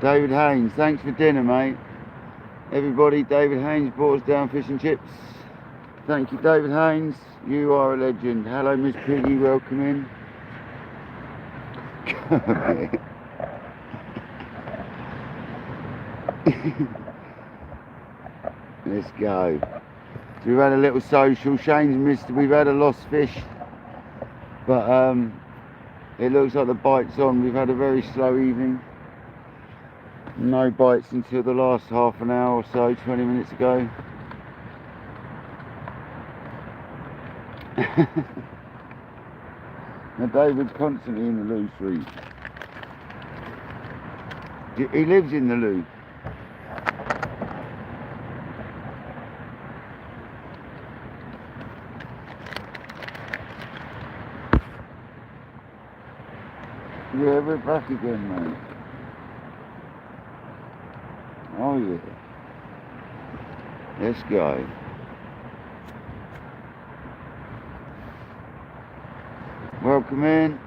David Haynes, thanks for dinner, mate. Everybody, David Haynes brought us down fish and chips. Thank you, David Haynes. You are a legend. Hello, Miss Piggy. Welcome in. Let's go. So we've had a little social. Shane's missed. We've had a lost fish, but it looks like the bite's on. We've had a very slow evening. No bites until the last half an hour or so, 20 minutes ago. Now David's constantly in the loo, sweet. He lives in the loo. Yeah, we're back again, mate. Oh yeah. Let's go. Welcome in.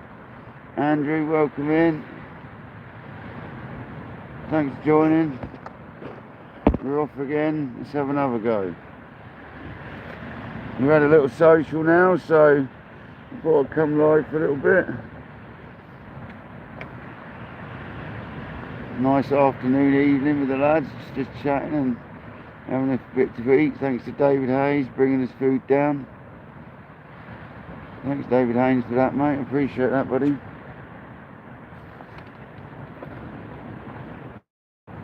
Andrew, welcome in. Thanks for joining. We're off again. Let's have another go. We've had a little social now, so I thought I'd come live for a little bit. Nice afternoon, evening with the lads, just chatting and having a bit to eat. Thanks to David Hayes bringing us food down. Thanks David Haynes for that, mate. Appreciate that, buddy.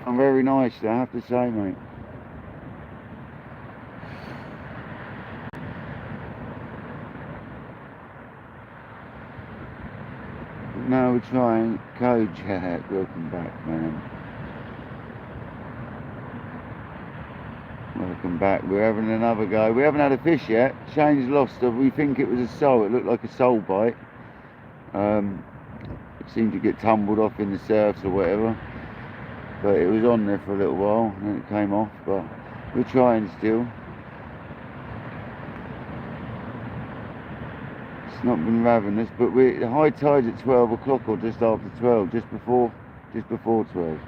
I'm very nice, I have to say, mate. Now we're trying KayakDangleruk. Welcome back, man. Welcome back. We're having another go. We haven't had a fish yet. Shane's lost her. We think it was a sole. It looked like a sole bite. It seemed to get tumbled off in the surfs or whatever. But it was on there for a little while and then it came off. But we're trying still. It's not been ravenous, but the high tide's at 12 o'clock or just after 12, just before 12.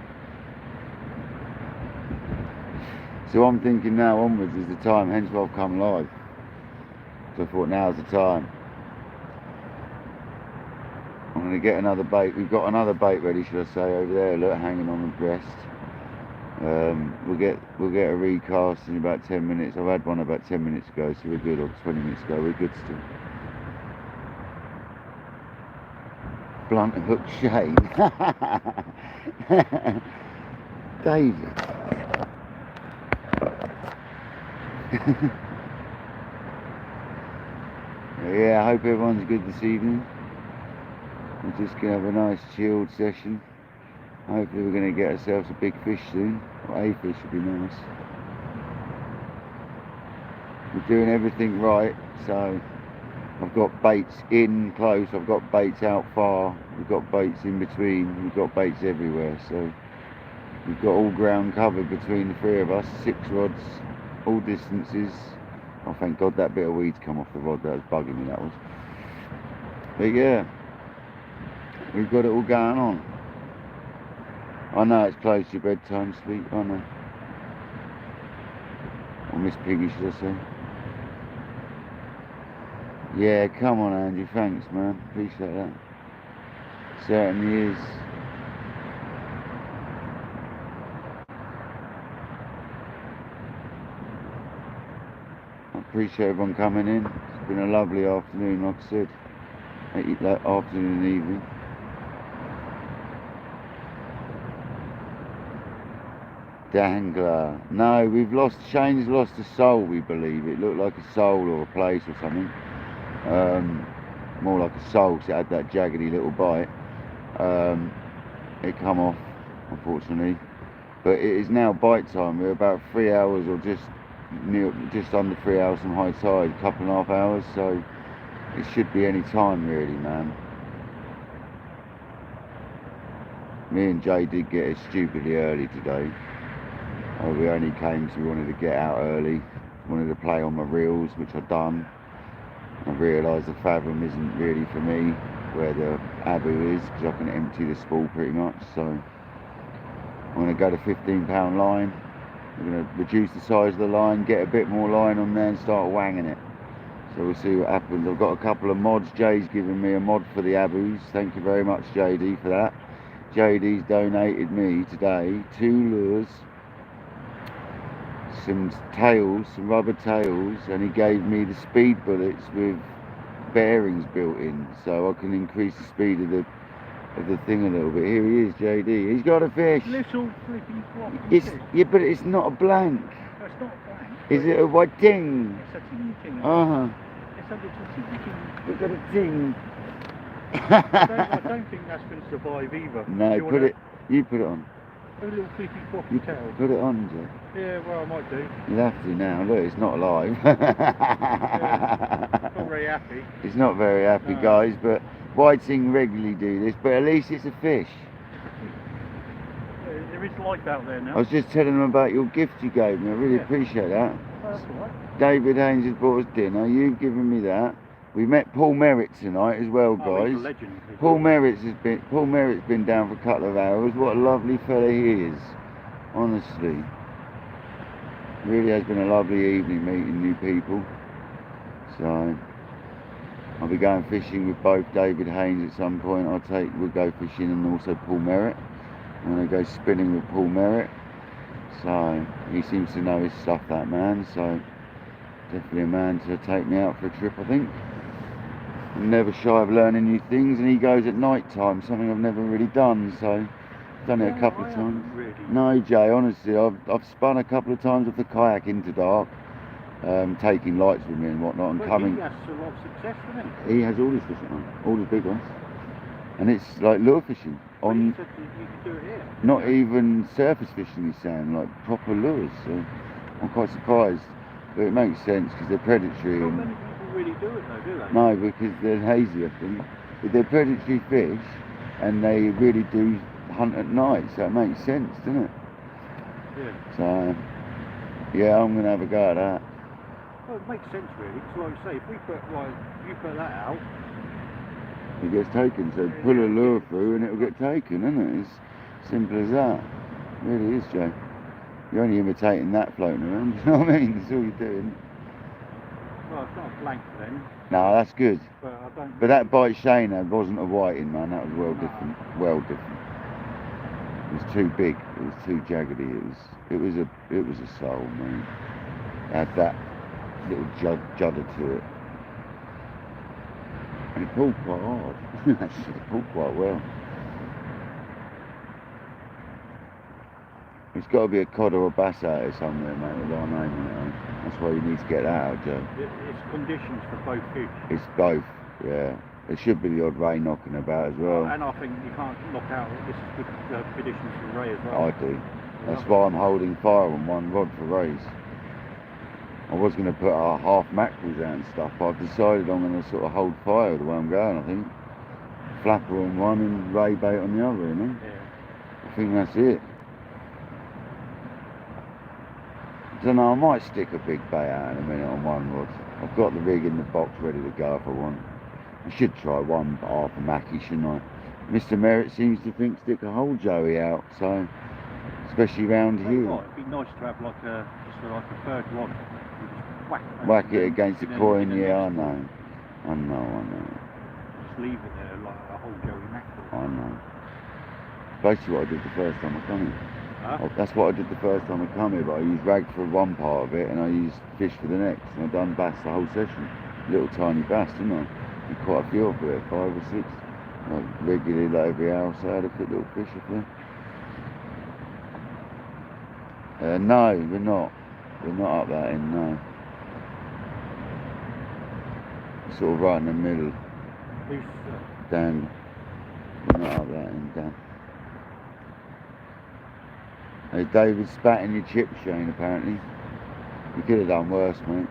So I'm thinking now onwards is the time, hence why I've come live. So I thought now's the time. I'm going to get another bait. We've got another bait ready, should I say, over there, look, hanging on the breast. We'll get a recast in about 10 minutes. I've had one about 10 minutes ago, so we're good, or 20 minutes ago, we're good still. Blunt hook Shane. David. Yeah, I hope everyone's good this evening. We're just going to have a nice chilled session. Hopefully we're going to get ourselves a big fish soon. Or a fish would be nice. We're doing everything right, so I've got baits in close, I've got baits out far, we've got baits in between, we've got baits everywhere, so we've got all ground covered between the three of us, 6 rods, all distances. Oh, thank God that bit of weed's come off the rod, that was bugging me, that was. But yeah, we've got it all going on. I know it's close to your bedtime, sweet, I know. Or Miss Piggy, should I say. Yeah, come on Andrew, thanks man, appreciate that. Certainly is. I appreciate everyone coming in. It's been a lovely afternoon, like I said. Afternoon and evening. Dangler. No, Shane's lost a sole, we believe. It looked like a sole or a place or something. More like a sole, because it had that jaggedy little bite. It come off, unfortunately. But it is now bite time. We're about 3 hours or just under 3 hours from high tide, a couple and a half hours, so it should be any time really, man. Me and Jay did get it stupidly early today. We only came because we wanted to get out early, wanted to play on my reels, which I've done. I realised the fathom isn't really for me where the Abu is, because I can empty the spool pretty much, so I'm going to go to 15-pound line. We're going to reduce the size of the line, get a bit more line on there and start wanging it. So we'll see what happens. I've got a couple of mods. Jay's given me a mod for the Abus. Thank you very much, JD, for that. JD's donated me today 2 lures, some tails, some rubber tails, and he gave me the speed bullets with bearings built in, so I can increase the speed of the thing a little bit. Here he is, JD. He's got a fish. Little flippy floppy It's fish. yeah, but it's not a blank. No, it's not a blank. Is it a white ting? It's a ting ting. It's a little ting ting. We've got a ting. I don't think that's going to survive either. No, you put it on. A little flippy floppy tail. Put it on, Jay. Yeah, well, I might do. You'll have to now. Look, it's not alive. Yeah, not very happy. It's not very happy, no. Guys, but whiting regularly do this, but at least it's a fish. There is life out there now. I was just telling them about your gift you gave me. I really appreciate that. Oh, that's all right. David Haynes has brought us dinner. You've given me that. We met Paul Merritt tonight as well, Oh, guys. he's a legend. Paul Merritt's been down for a couple of hours. What a lovely fella he is. Honestly. Really has been a lovely evening meeting new people. So I'll be going fishing with both David Haynes at some point. We'll go fishing, and also Paul Merritt. I'm going to go spinning with Paul Merritt. So he seems to know his stuff, that man. So definitely a man to take me out for a trip, I think. I'm never shy of learning new things, and he goes at night time, something I've never really done. So I've done it a couple of times. Really. No, Jay, honestly, I've spun a couple of times with the kayak into dark. Taking lights with me and whatnot, and coming. He has a lot of success, doesn't he? He has all his fishing on, all his big ones, and it's like lure fishing on. You said you could do it here. Not even surface fishing, he's saying, like proper lures. So I'm quite surprised, but it makes sense because they're predatory. Not And many people really do it though, do they? no, because they're hazy, I think. But they're predatory fish, and they really do hunt at night, so it makes sense, doesn't it? Yeah. So yeah, I'm gonna have a go at that. Well, it makes sense really, because like I say, if we put, you put that out, It gets taken, so pull a lure through and it'll get taken, isn't it? It's simple as that. It really is, Joe. You're only imitating that floating around, you know what I mean? That's all you're doing. well, it's not a blank then, No, that's good. but I don't... But that bite Shane had wasn't a whiting, man. That was well different. Well different. It was too big. It was too jaggedy. It was a soul, man. It had that little judder to it. And it pulled quite hard. Actually, it pulled quite well. It's got to be a cod or a bass out here somewhere, mate, with our name on it. On. That's why you need to get that out, Joe. It's conditions for both fish. It's both, yeah. There should be the odd ray knocking about as well. And I think you can't knock out that this is good conditions for ray as well. I do. That's why I'm holding fire on one rod for rays. I was going to put our half mackerels out and stuff, but I've decided I'm going to sort of hold fire the way I'm going, I think. Flapper on one and ray bait on the other, you know? Yeah. I think that's it. I don't know, I might stick a big bait out in a minute on one rod. I've got the rig in the box ready to go if I want. I should try one half a mackie, shouldn't I? Mr. Merritt seems to think stick a whole Joey out, so especially round here. It'd be nice to have like a third rod. You just whack it against the coin, yeah, I know. Just leave it there like a whole Joey mackerel. I know. Basically what I did the first time I come here. Huh? That's what I did the first time I come here, but I used rag for one part of it and I used fish for the next, and I done bass the whole session. Little tiny bass, didn't I? And quite a few of it, 5 or 6. Like regularly, like every hour or so, I had a quick little fish up there. No, we're not. We're not up that end, no. Sort of right in the middle. Dan. We're not up that end, Dan. Hey, David spat in your chip, Shane, apparently. You could have done worse, mate.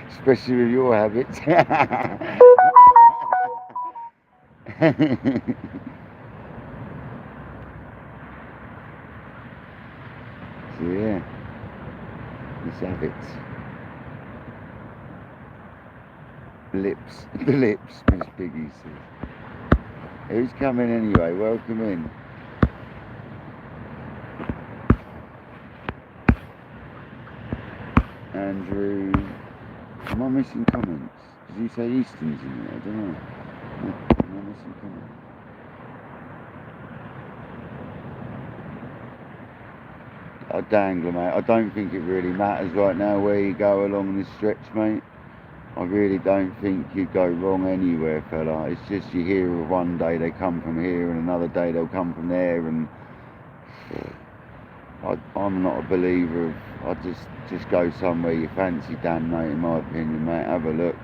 Especially with your habits. So yeah, let's have it. The lips, Miss Piggy says. Who's coming anyway? Welcome in. Andrew. Am I missing comments? Did you say Easton's in there? I don't know. Am I missing comments? Dangler, mate. I don't think it really matters right now where you go along this stretch, mate. I really don't think you go wrong anywhere, fella. It's just you hear of one day they come from here and another day they'll come from there, and I'm not a believer of. I just go somewhere you fancy, Dan, mate. In my opinion, mate, have a look.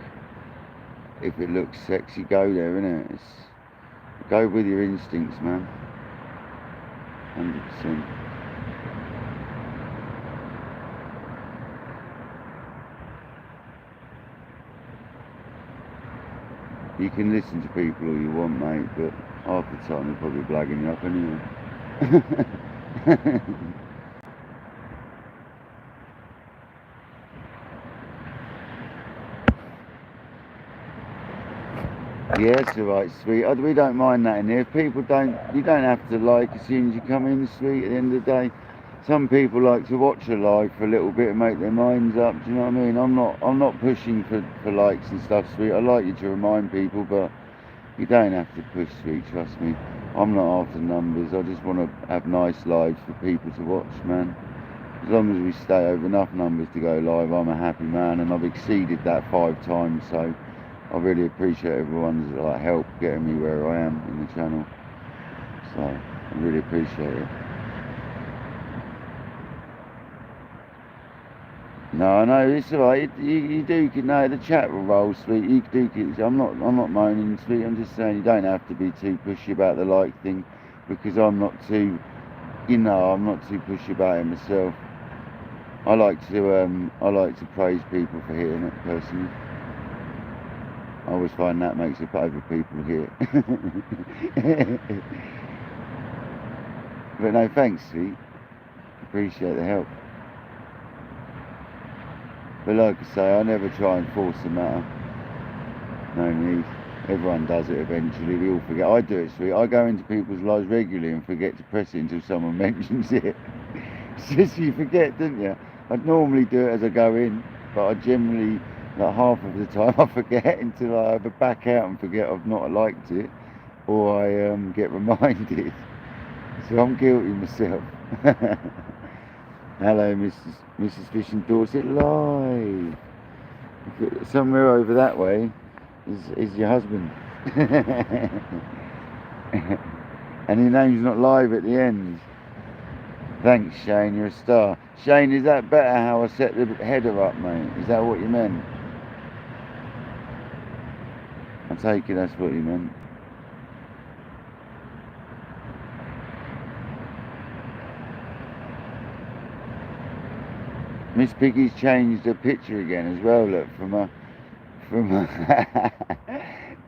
If it looks sexy, go there, innit? Go with your instincts, man. 100%. You can listen to people all you want, mate, but half the time they're probably blagging you up anyway. Yeah, it's alright, sweet. We don't mind that in here. If people don't, you don't have to like as soon as you come in, sweet. At the end of the day, some people like to watch a live for a little bit and make their minds up. Do you know what I mean? I'm not pushing for likes and stuff, sweet. I like you to remind people, but you don't have to push, sweet. Trust me. I'm not after numbers. I just want to have nice lives for people to watch, man. As long as we stay over enough numbers to go live, I'm a happy man, and I've exceeded that 5 times, so I really appreciate everyone's help getting me where I am in the channel. So I really appreciate it. No, I know it's alright. You do, no, the chat will roll, sweet. You do. I'm not moaning, sweet. I'm just saying you don't have to be too pushy about the like thing, because I'm not too, I'm not too pushy about it myself. I like to praise people for hitting it personally. I always find that makes it over people here. But no, thanks, sweet. Appreciate the help. But like I say, I never try and force the matter. No need. Everyone does it eventually. We all forget. I do it, sweet. I go into people's lives regularly and forget to press it until someone mentions it. It's just you forget, don't you? I'd normally do it as I go in, but I generally, like half of the time, I forget until I either back out and forget I've not liked it, or I get reminded. So I'm guilty myself. Hello, Mrs. Fishingdorsetlive. Somewhere over that way is your husband. And your name's not live at the end. Thanks, Shane, you're a star. Shane, is that better how I set the header up, mate? Is that what you meant? I take it that's what you meant. Miss Piggy's changed her picture again as well, look, from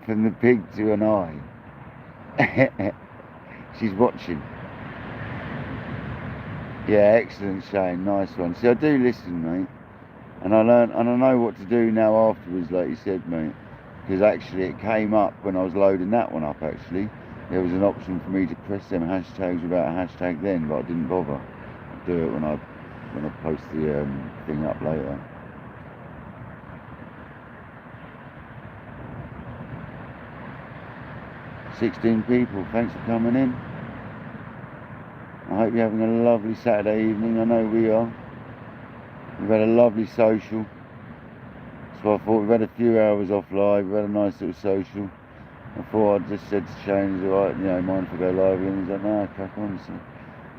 from the pig to an eye. She's watching. Yeah, excellent, Shane, nice one. See, I do listen, mate, and I learn, and I know what to do now afterwards, like you said, mate, because actually it came up when I was loading that one up. Actually, there was an option for me to press them hashtags without a hashtag then, but I didn't bother. I'll do it when I post the thing up later. "16 people, thanks for coming in. I hope you're having a lovely Saturday evening. I know we are. We've had a lovely social. So I thought we've had a few hours off live. We've had a nice little social. I thought I just said to Shane, "Is it alright, mind if I go live again?" He's like, "No, crack on." So I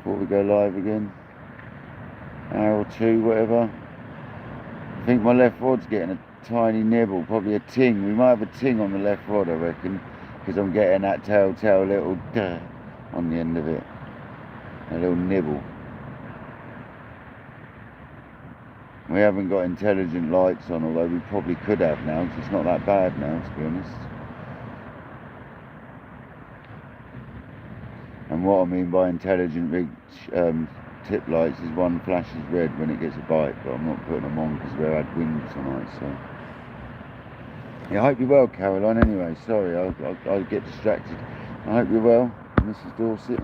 thought we'd go live again. Hour or two, whatever. I think my left rod's getting a tiny nibble, probably a ting. We might have a ting on the left rod, I reckon, because I'm getting that telltale little duh on the end of it. A little nibble. We haven't got intelligent lights on, although we probably could have now, because it's not that bad now, to be honest. And what I mean by intelligent rig tip lights is one flashes red when it gets a bite, but I'm not putting them on because we had wind tonight. So yeah, I hope you're well, Caroline. Anyway, sorry, I get distracted. I hope you're well, Mrs. Dorset.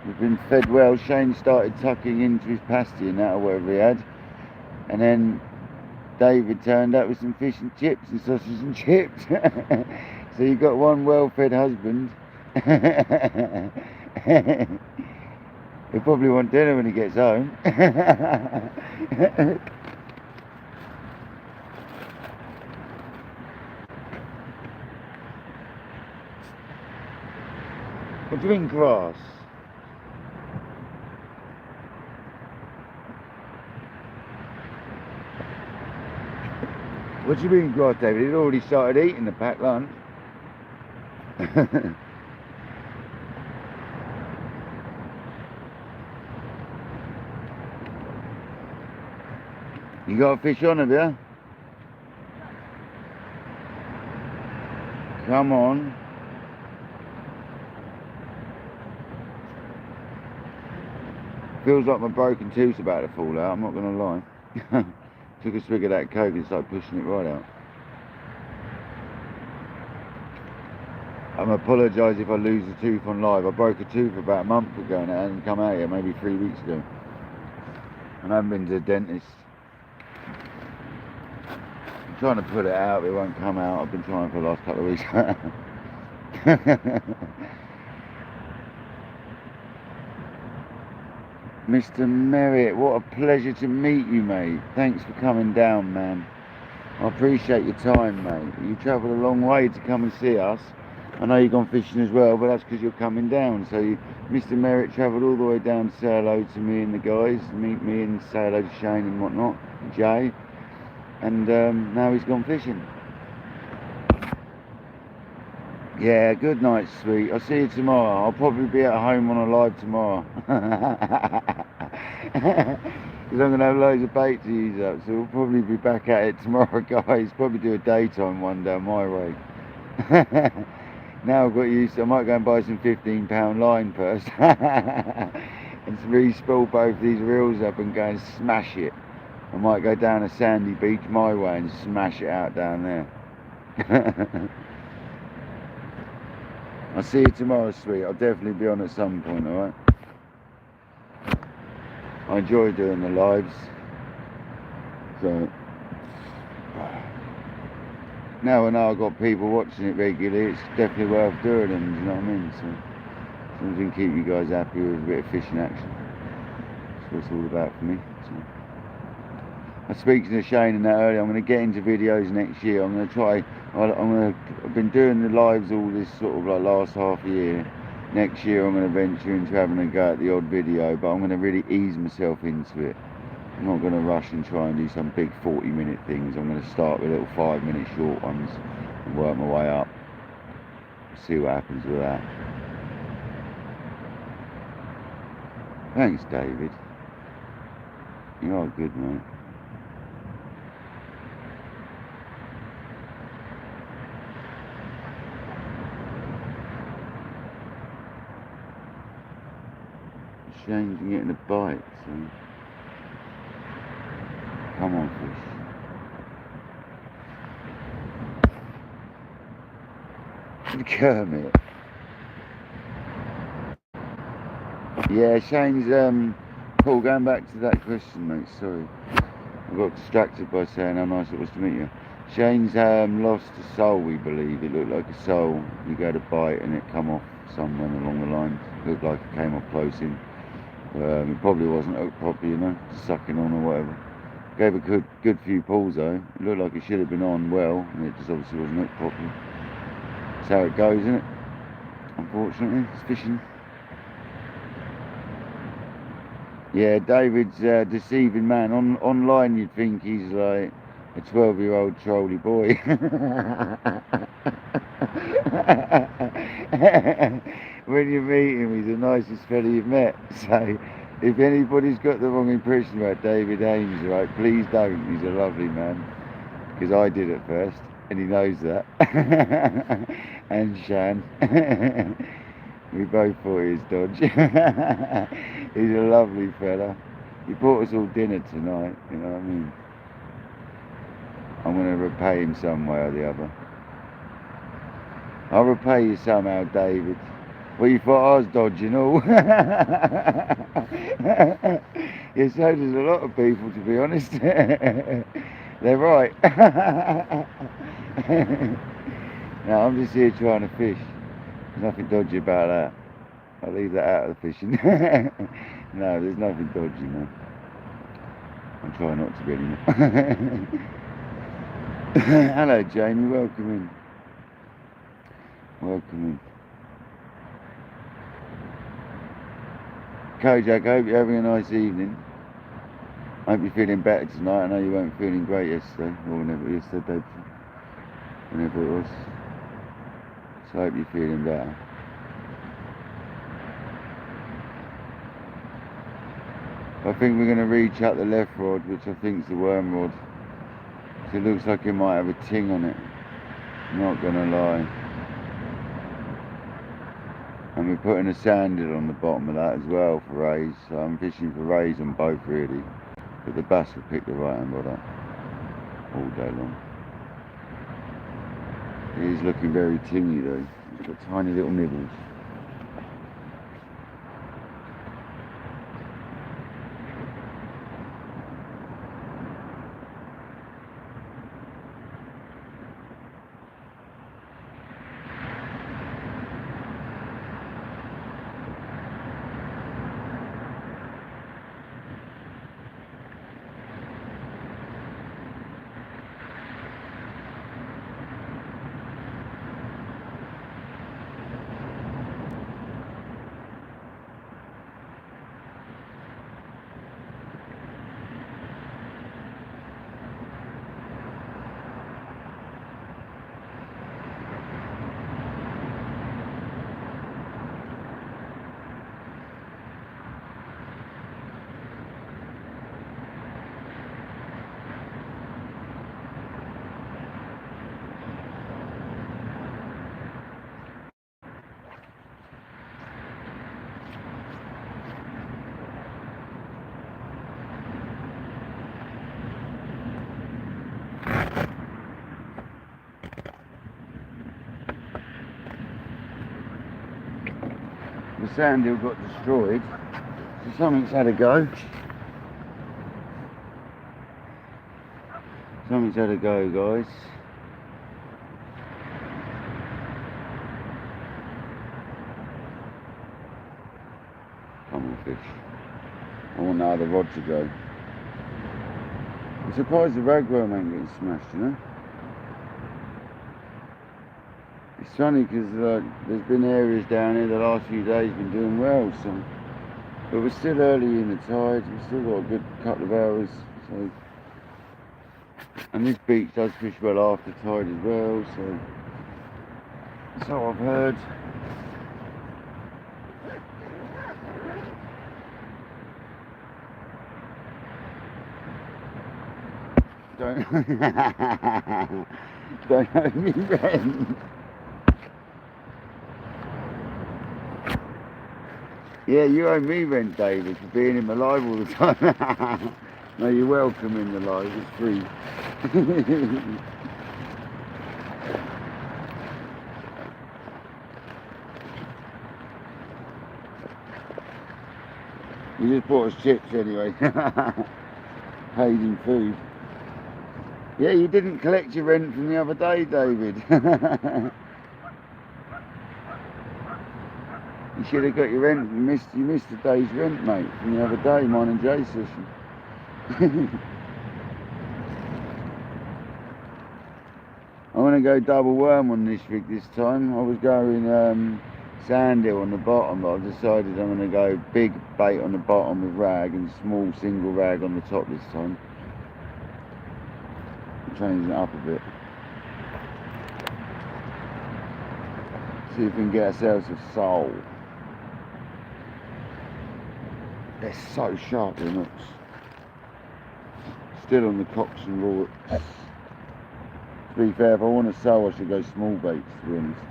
We've been fed well. Shane started tucking into his pasty and that, or whatever he had. And then David turned up with some fish and chips and sausage and chips. So you've got one well-fed husband. He'll probably want dinner when he gets home. What do you mean grass? What do you mean grass, David? He'd already started eating the packed lunch. You got a fish on, have you? Come on. Feels like my broken tooth's about to fall out, I'm not going to lie. Took a swig of that Coke and started pushing it right out. I apologise if I lose a tooth on live. I broke a tooth about a month ago and it hadn't come out yet, maybe 3 weeks ago. And I haven't been to the dentist. I'm trying to pull it out, but it won't come out. I've been trying for the last couple of weeks. Mr. Merritt, what a pleasure to meet you, mate. Thanks for coming down, man. I appreciate your time, mate. You travelled a long way to come and see us. I know you've gone fishing as well, but that's because you're coming down. So Mr. Merritt travelled all the way down to say hello to me and the guys, meet me and say hello to Shane and whatnot, Jay. And now he's gone fishing. Yeah, good night, sweet. I'll see you tomorrow. I'll probably be at home on a live tomorrow. Because I'm going to have loads of bait to use up. So we'll probably be back at it tomorrow, guys. Probably do a daytime one down my way. Now I've got used to, I might go and buy some 15-pound line first. And re-spool both these reels up and go and smash it. I might go down a sandy beach my way and smash it out down there. I'll see you tomorrow, sweet. I'll definitely be on at some point, alright? I enjoy doing the lives. So now I know I've got people watching it regularly, it's definitely worth doing them, you know what I mean? So as long as we can keep you guys happy with a bit of fishing action. That's what it's all about for me. So I was speaking to Shane and that earlier. I'm going to get into videos next year. I'm going to try. I've been doing the lives all this sort of like last half year. Next year I'm going to venture into having a go at the odd video, but I'm going to really ease myself into it. I'm not going to rush and try and do some big 40-minute things. I'm going to start with little 5-minute short ones and work my way up. See what happens with that. Thanks, David. You are good, mate. Shane's getting a bite, so come on, fish. Kermit. Yeah, Shane's Paul, going back to that question, mate, sorry. I got distracted by saying how nice it was to meet you. Shane's lost a sole, we believe. It looked like a sole. You go to bite and it come off somewhere along the line. It looked like it came off close in. It probably wasn't hooked properly, you know, sucking on or whatever. Gave a good few pulls though. It looked like it should have been on well, and it just obviously wasn't hooked properly. That's how it goes, isn't it? Unfortunately, it's fishing. Yeah, David's a deceiving man. Online you'd think he's like a 12-year-old trolley boy. When you meet him, he's the nicest fella you've met. So if anybody's got the wrong impression about David Ames, right, please don't. He's a lovely man. Because I did at first, and he knows that. And Shan. We both thought he was dodge. He's a lovely fella. He bought us all dinner tonight, you know what I mean? I'm going to repay him some way or the other. I'll repay you somehow, David. Well, you thought I was dodging all. Yeah, so does a lot of people, to be honest. They're right. No, I'm just here trying to fish. There's nothing dodgy about that. I'll leave that out of the fishing. No, there's nothing dodgy, man. I'm trying not to be anymore. Hello, Jamie. Welcome in. Welcome in. Kojak, I hope you're having a nice evening. I hope you're feeling better tonight. I know you weren't feeling great yesterday, or whenever it was. So I hope you're feeling better. I think we're going to reach out the left rod, which I think is the worm rod. So it looks like it might have a ting on it. Not going to lie. And we're putting a sandal on the bottom of that as well for rays. So I'm fishing for rays on both really. But the bass will pick the right hand rod up all day long. He is looking very tingy though. He's got tiny little nibbles. The sandhill got destroyed, so something's had a go. Something's had a go, guys. Come on, fish. I want that other rod to go. I'm surprised the ragworm ain't getting smashed, you know? It's funny because there's been areas down here the last few days been doing well, so, but we're still early in the tide. We've still got a good couple of hours, so, and this beach does fish well after tide as well, so I've heard. Don't owe me rent. Yeah, you owe me rent, David, for being in my live all the time. No, you're welcome in the live, it's free. You just bought us chips anyway. Paid in food. Yeah, you didn't collect your rent from the other day, David. You should have got your rent. You missed a day's rent, mate, from the other day, mine and Jay's session. I want to go double worm on this rig this time. I was going sandhill on the bottom, but I've decided I'm going to go big bait on the bottom with rag and small single rag on the top this time. I'm changing it up a bit. See if we can get ourselves a sole. They're so sharp, they're nuts. Still on the cocks and rorts. To be fair, if I want a sole, I should go small baits, to be honest.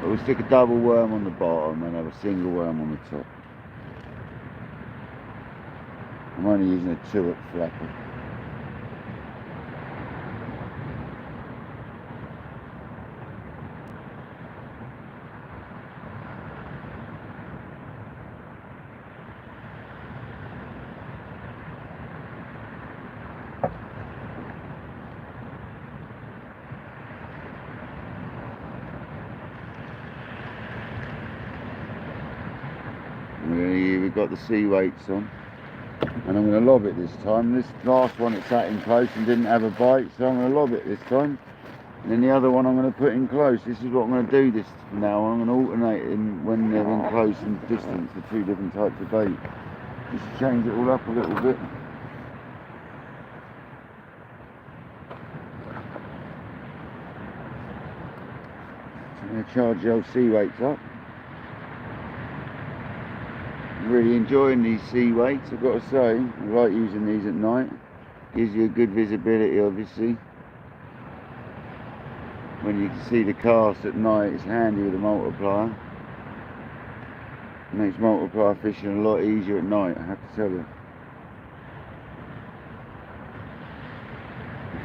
But we'll stick a double worm on the bottom and have a single worm on the top. I'm only using a 2-up flapper. We've got the sea weights on, and I'm going to lob it this time. This last one it sat in close and didn't have a bite, so I'm going to lob it this time. And then the other one I'm going to put in close. This is what I'm going to do this from now on. I'm going to alternate in when they're in close and distance, the two different types of bait. Just to change it all up a little bit. So I'm going to charge the old sea weights up. Really enjoying these sea weights, I've got to say. I like using these at night. Gives you a good visibility, obviously. When you can see the cast at night, it's handy with a multiplier. It makes multiplier fishing a lot easier at night, I have to tell you.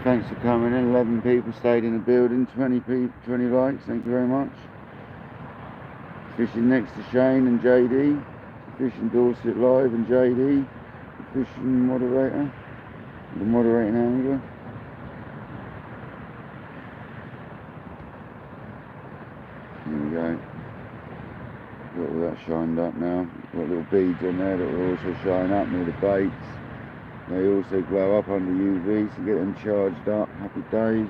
Thanks for coming in. 11 people stayed in the building, 20 likes, thank you very much. Fishing next to Shane and JD. Fishingdorsetlive and JD, the fishing moderator, the moderating angler. There we go. Got all that shined up now. Got little beads on there that will also shine up near the baits. They also glow up under UV, so get them charged up. Happy days.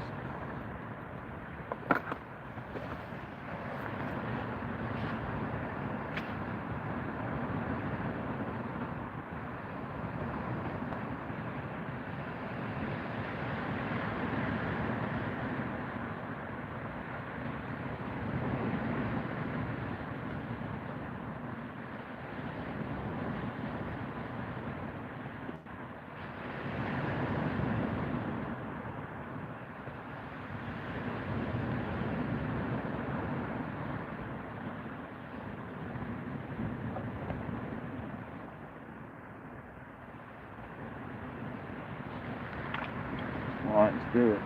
Alright, let's do it.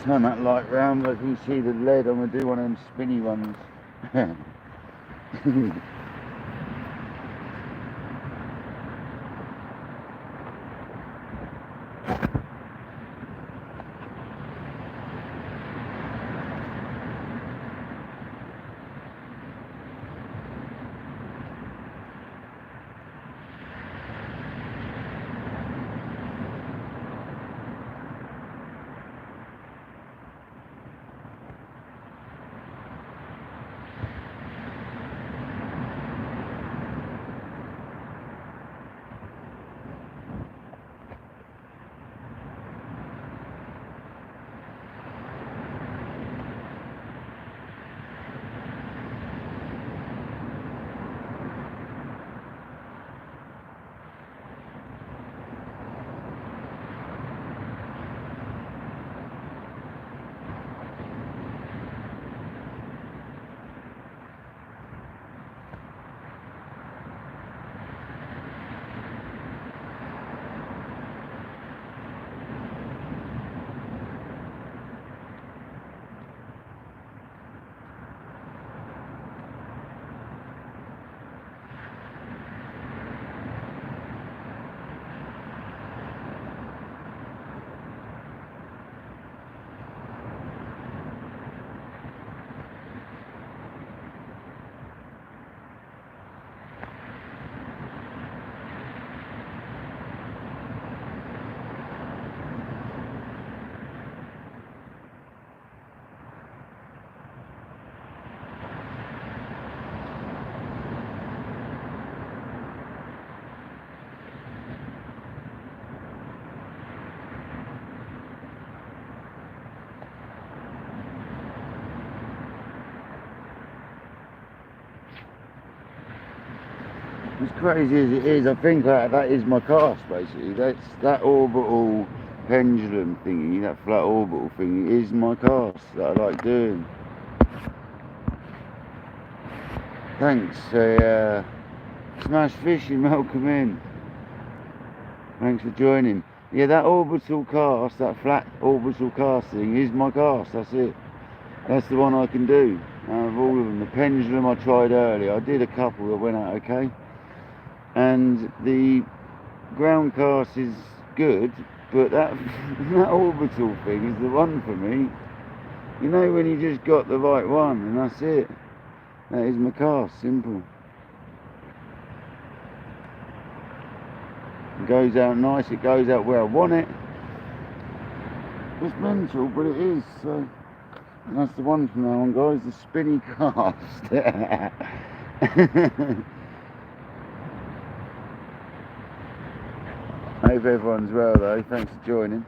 Turn that light round, as you see the lead, I'm going to do one of them spinny ones. As crazy as it is, I think that is my cast basically. That orbital pendulum thingy, that flat orbital thingy is my cast that I like doing. Thanks, Smash Fishing, welcome in. Thanks for joining. Yeah, that orbital cast, that flat orbital cast thing is my cast. That's it. That's the one I can do out of all of them. The pendulum I tried earlier. I did a couple that went out okay. And the ground cast is good, but that orbital thing is the one for me. You know, when you just got the right one, and that's it. That is my cast, simple. It goes out nice, it goes out where I want it. It's mental, but it is, so that's the one from now on, guys, the spinny cast. Hope everyone's well though, thanks for joining.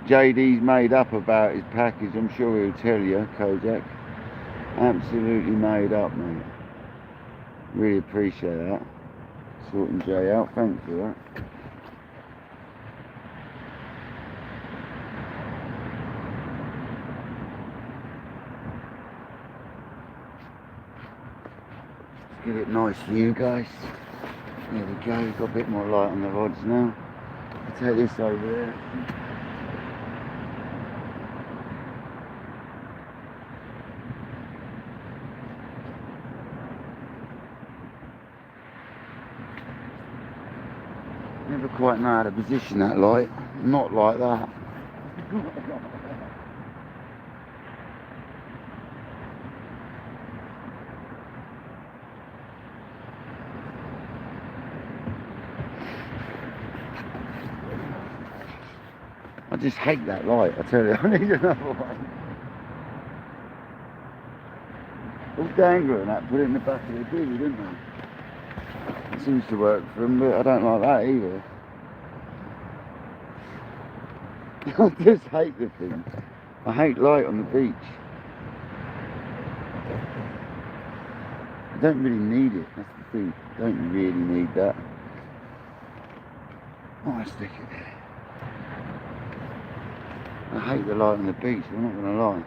JD's made up about his package, I'm sure he'll tell you, Kojak. Absolutely made up, mate. Really appreciate that. Sorting Jay out, thanks for that. Let's get it nice for you guys. There we go, got a bit more light on the rods now. I'll take this over there. Never quite know how to position that light. Not like that. I just hate that light, I tell you. I need another one. All dangler and that, put it in the back of the digger, didn't they? It seems to work for them, but I don't like that either. I just hate the thing. I hate light on the beach. I don't really need it, that's the thing. I don't really need that. Oh, I stick it there. I hate the light on the beach, I'm not going to lie.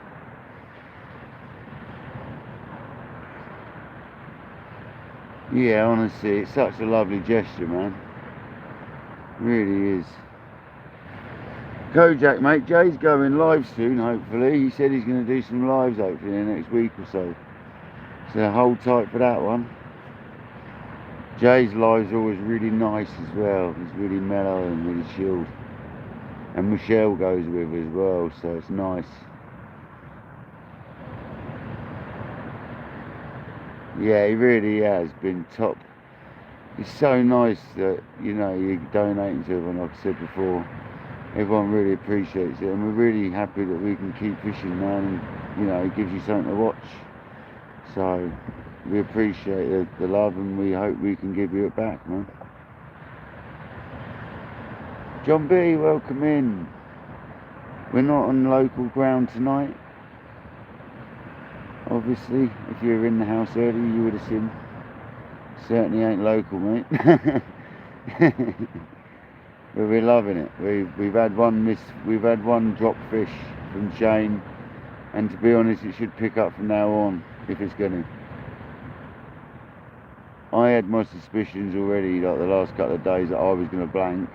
Yeah, honestly, it's such a lovely gesture, man. It really is. Kojak, mate, Jay's going live soon, hopefully. He said he's going to do some lives, hopefully, in the next week or so. So hold tight for that one. Jay's lives are always really nice as well. He's really mellow and really chilled. And Michelle goes with as well, so it's nice. Yeah, he really has been top. It's so nice that, you know, you're donating to everyone, like I said before. Everyone really appreciates it, and we're really happy that we can keep fishing, man, and, you know, it gives you something to watch. So, we appreciate the love, and we hope we can give you it back, man. John B, welcome in. We're not on local ground tonight. Obviously, if you were in the house earlier, you would have seen. Certainly ain't local, mate. But we're loving it. We've had one drop fish from Shane, and to be honest, it should pick up from now on if it's going to. I had my suspicions already, like the last couple of days, that I was going to blank.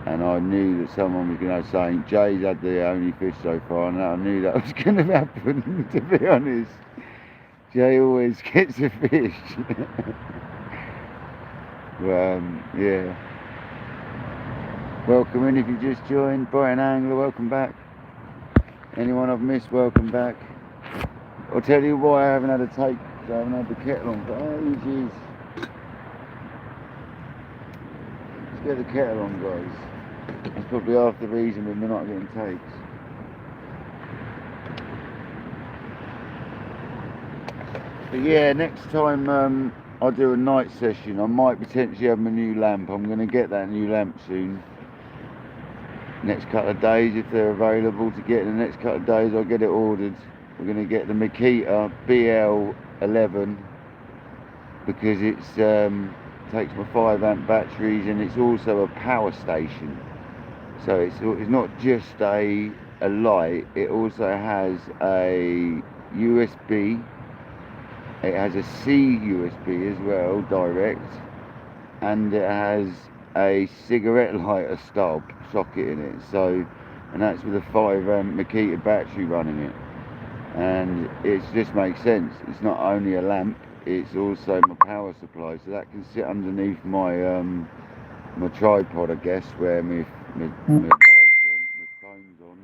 And I knew that someone was going to have something. Jay's had the only fish so far, and I knew that was going to happen, to be honest. Jay always gets a fish. But, yeah. Welcome in if you just joined. Brian Angler, welcome back. Anyone I've missed, welcome back. I'll tell you why I haven't had a take, because I haven't had the kettle on for ages. Let's get the kettle on, guys. That's probably half the reason we're not getting takes. But yeah, next time I'll do a night session. I might potentially have my new lamp. I'm going to get that new lamp soon. Next couple of days, if they're available to get in the next couple of days, I'll get it ordered. We're going to get the Makita BL11 because it's takes my 5 amp batteries, and it's also a power station. So it's not just a light, it also has a USB It has a C USB as well, direct, and it has a cigarette lighter socket in it. So, and that's with a 5 amp Makita battery running it, and it just makes sense. It's not only a lamp, it's also my power supply, so that can sit underneath my my tripod, I guess, where my lights on, my phone's on.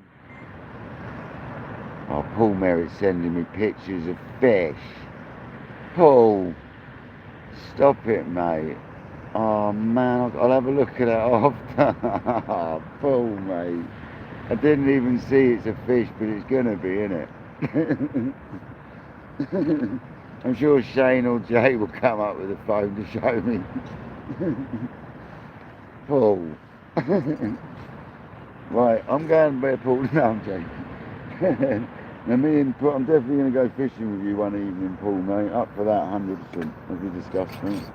Oh, Paul Merritt's sending me pictures of fish. Paul, stop it, mate. Oh man, I'll have a look at that after. Paul, mate. I didn't even see it's a fish, but it's gonna be, innit? I'm sure Shane or Jay will come up with a phone to show me. Paul. Right, I'm going to bed, Paul. No, I'm joking. Now, I'm definitely going to go fishing with you one evening, Paul, mate. Up for that, 100%, as we discussed, mate.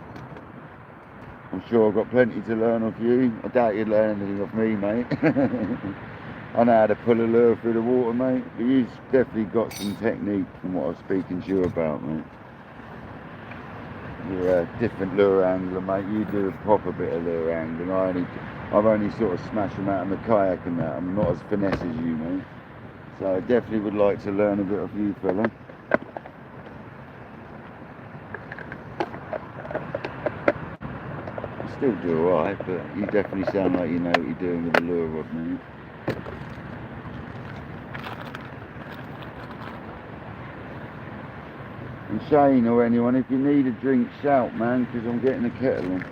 I'm sure I've got plenty to learn off you. I doubt you'd learn anything off me, mate. I know how to pull a lure through the water, mate. But you've definitely got some technique from what I was speaking to you about, mate. You're a different lure angler, mate. You do a proper bit of lure angling. I've only sort of smashed them out in the kayak and that. I'm not as finesse as you, mate. So I definitely would like to learn a bit of you, fella. You still do alright, but you definitely sound like you know what you're doing with the lure rod, mate. And Shane or anyone, if you need a drink, shout, man, because I'm getting a kettle on.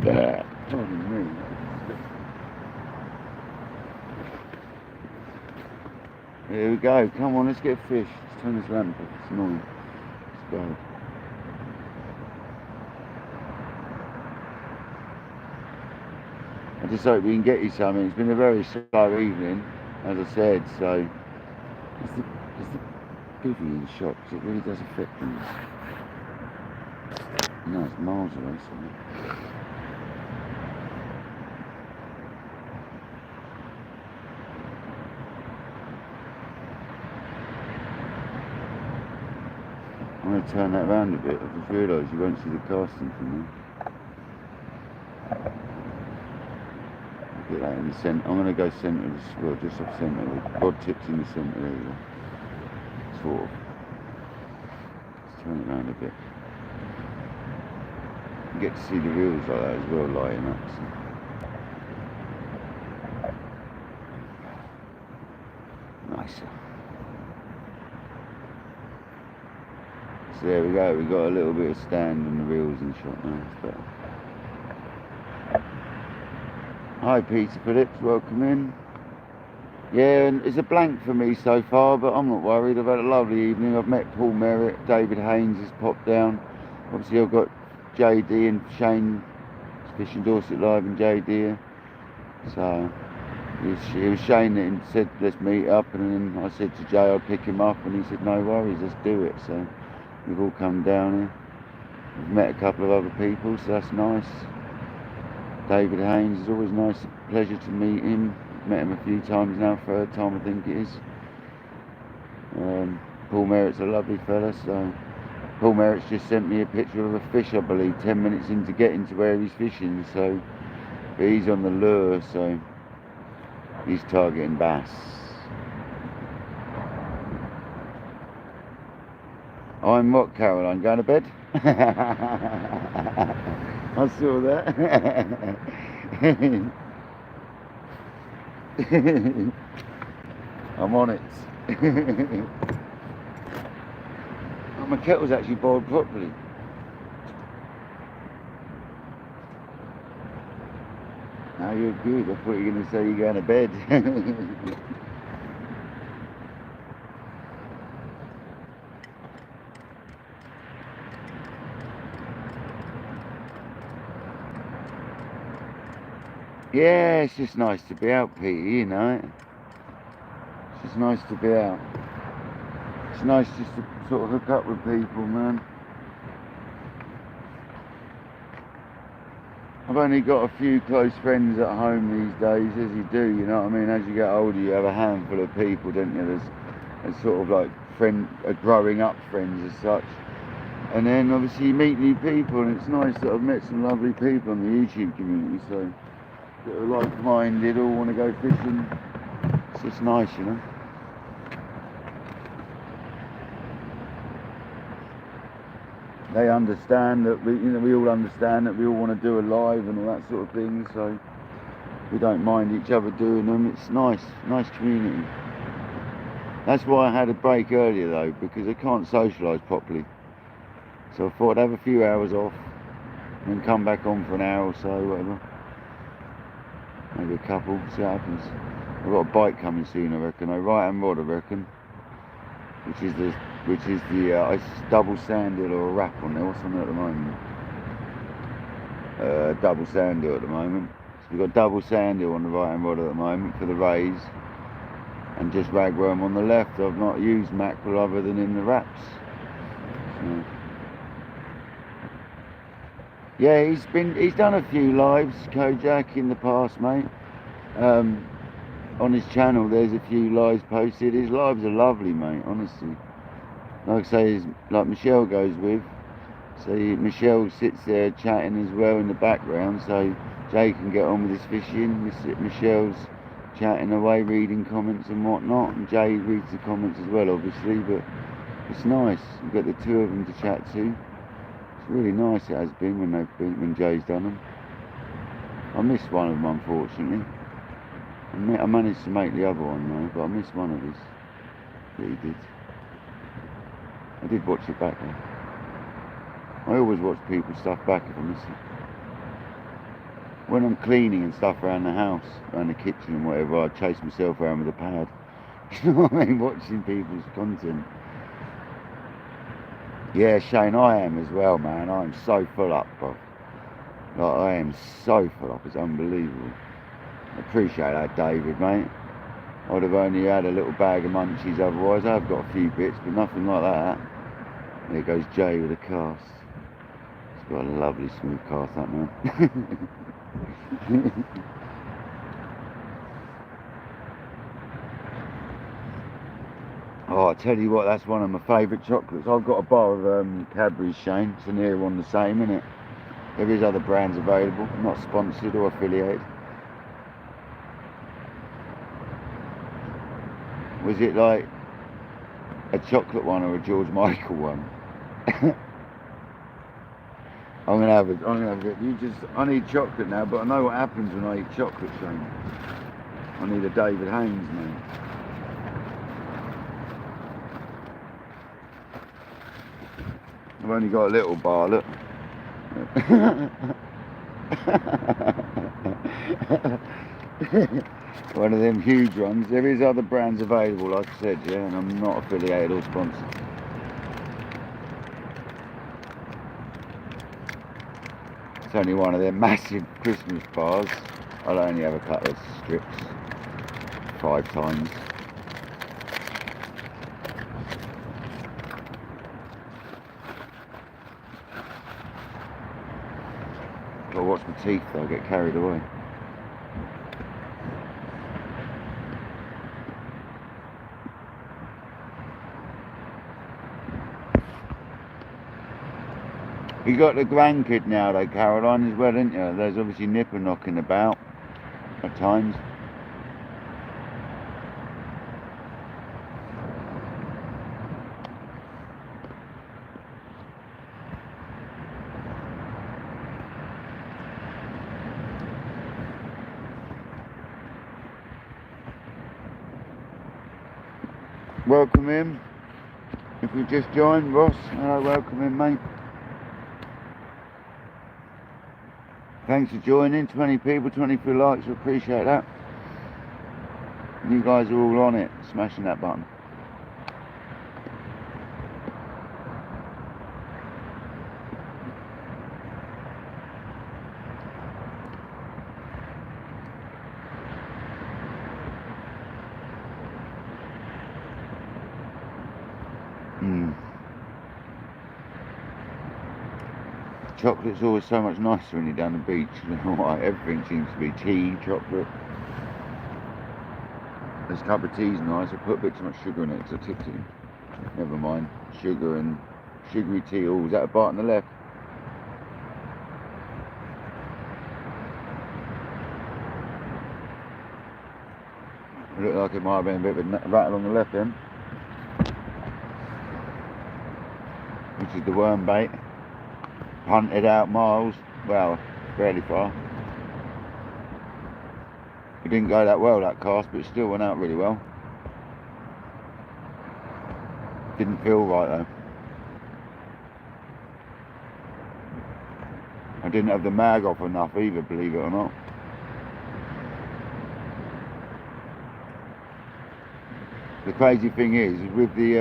There. Pardon me. Here we go. Come on, let's get fish. Let's turn this lamp off. It's annoying. Let's go. I just hope we can get you something. It's been a very slow evening, as I said, so is the bivvy in shot? Because it really does affect things. No, it's miles away, so. I'm going to turn that round a bit. I just realised you won't see the casting from there. Get that in the centre. I'm going to go centre, well, just off centre. The rod tips in the centre, there you go. Sort of. Let's turn it round a bit. You get to see the reels like that as well, lighting up. So. Nicer. So there we go, we've got a little bit of stand on the reels in shot now, it's better. Hi Peter Phillips, welcome in. Yeah, and it's a blank for me so far, but I'm not worried. I've had a lovely evening. I've met Paul Merritt, David Haynes has popped down. Obviously I've got JD and Shane Fishingdorsetlive and JD here. So it was Shane that said let's meet up, and then I said to Jay I'd pick him up, and he said no worries, let's do it. So we've all come down here. We've met a couple of other people, so that's nice. David Haynes is always nice, a pleasure to meet him. Met him a few times now, third time I think it is. Paul Merritt's a lovely fella, so Paul Merritt's just sent me a picture of a fish, I believe, 10 minutes into getting to where he's fishing, so but he's on the lure, so he's targeting bass. I'm what, Caroline, going to bed? I saw that. I'm on it. Oh, my kettle's actually boiled properly. Now you're good. I thought you were going to say you're going to bed. Yeah, it's just nice to be out, Peter, you know. It's just nice to be out. It's nice just to sort of hook up with people, man. I've only got a few close friends at home these days, as you do, you know what I mean? As you get older, you have a handful of people, don't you? There's sort of like growing up friends as such. And then obviously you meet new people, and it's nice that I've met some lovely people in the YouTube community, so that are like-minded, all want to go fishing. It's just nice, you know. They understand that we all understand that we all want to do a live and all that sort of thing, so we don't mind each other doing them. It's nice community. That's why I had a break earlier though, because I can't socialise properly. So I thought I'd have a few hours off and then come back on for an hour or so, whatever. Maybe a couple, see what happens. I've got a bike coming soon, I reckon. A right-hand rod, I reckon. Which is the double sand deal or a wrap on there. What's on there at the moment? Double sand deal at the moment. So we've got double sand deal on the right-hand rod at the moment for the rays, and just ragworm on the left. I've not used mackerel other than in the wraps. So, yeah, he's done a few lives, Kojak, in the past, mate. On his channel there's a few lives posted. His lives are lovely, mate, honestly. Like I say, like Michelle goes with, so Michelle sits there chatting as well in the background, so Jay can get on with his fishing. Michelle's chatting away, reading comments and whatnot, and Jay reads the comments as well, obviously, but it's nice. You've got the two of them to chat to. It's really nice, it has been, when Jay's done them. I missed one of them, unfortunately. I managed to make the other one though, but I missed one of his that he did. I did watch it back though. I always watch people's stuff back if I miss it. When I'm cleaning and stuff around the house, around the kitchen and whatever, I chase myself around with a pad. You know what I mean? Watching people's content. Yeah, Shane, I am as well, man. I'm so full up, bro. Like, I am so full up, it's unbelievable. I appreciate that, David, mate. I'd have only had a little bag of munchies otherwise. I've got a few bits, but nothing like that. There goes Jay with a cast. He's got a lovely smooth cast, that man. Oh, I tell you what, that's one of my favourite chocolates. I've got a bar of Cadbury's, Shane. It's near on the same, isn't it? There is other brands available, not sponsored or affiliated. Was it like a chocolate one or a George Michael one? I'm gonna have it. I need chocolate now, but I know what happens when I eat chocolate, Shane. I need a David Haynes, man. I've only got a little bar, look. One of them huge ones. There is other brands available, like I said, yeah, and I'm not affiliated or sponsored. It's only one of them massive Christmas bars. I'll only have a couple of strips 5 times. Gotta watch my teeth though, I get carried away. You got the grandkid now though, Caroline, as well, didn't you? There's obviously nipper knocking about at times. Welcome in. If you just joined, Ross, hello, welcome in, mate. Thanks for joining. 20 people, 23 likes, we appreciate that. You guys are all on it, smashing that button. Chocolate's always so much nicer when you're down the beach. You know why? Everything seems to be tea, chocolate. This cup of tea's nice. I put a bit too much sugar in it because I tipped it. Never mind. Sugar and sugary tea. Oh, is that a bite on the left? It looked like it might have been a bit of a rattle on the left then. Which is the worm bait. Hunted out miles. Well, fairly far. It didn't go that well, that cast, but it still went out really well. Didn't feel right though. I didn't have the mag off enough either, believe it or not. The crazy thing is with the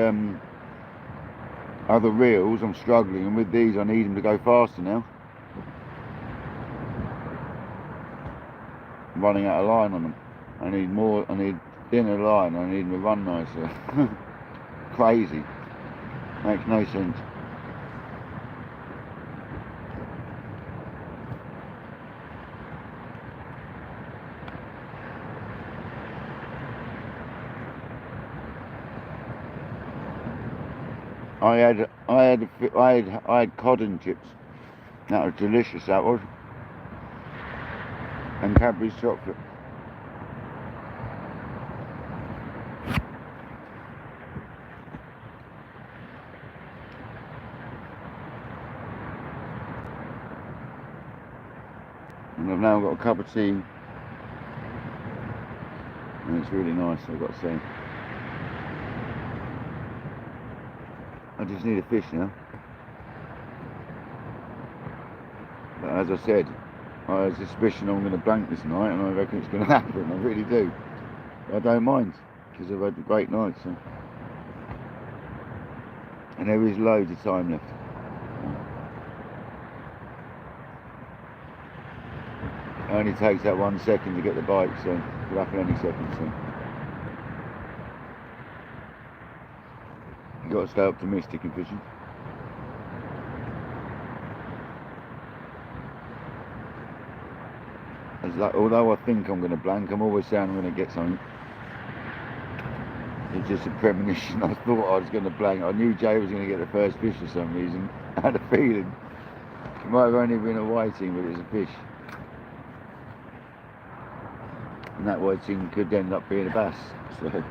other reels I'm struggling, and with these I need them to go faster now. I'm running out of line on them. I need more, I need thinner line, I need them to run nicer. Crazy. Makes no sense. I had cod and chips. That was delicious, that was. And Cadbury's chocolate. And I've now got a cup of tea. And it's really nice, I've got to say. I just need a fish now. But as I said, I have a suspicion I'm going to blank this night, and I reckon it's going to happen. I really do. I don't mind, because I've had a great night. So. And there is loads of time left. It only takes that 1 second to get the bite, so it could happen any second. So. You've got to stay optimistic in fishing. Like, although I think I'm going to blank, I'm always saying I'm going to get something. It's just a premonition. I thought I was going to blank. I knew Jay was going to get the first fish for some reason. I had a feeling. It might have only been a whiting, but it was a fish. And that whiting could end up being a bass. So.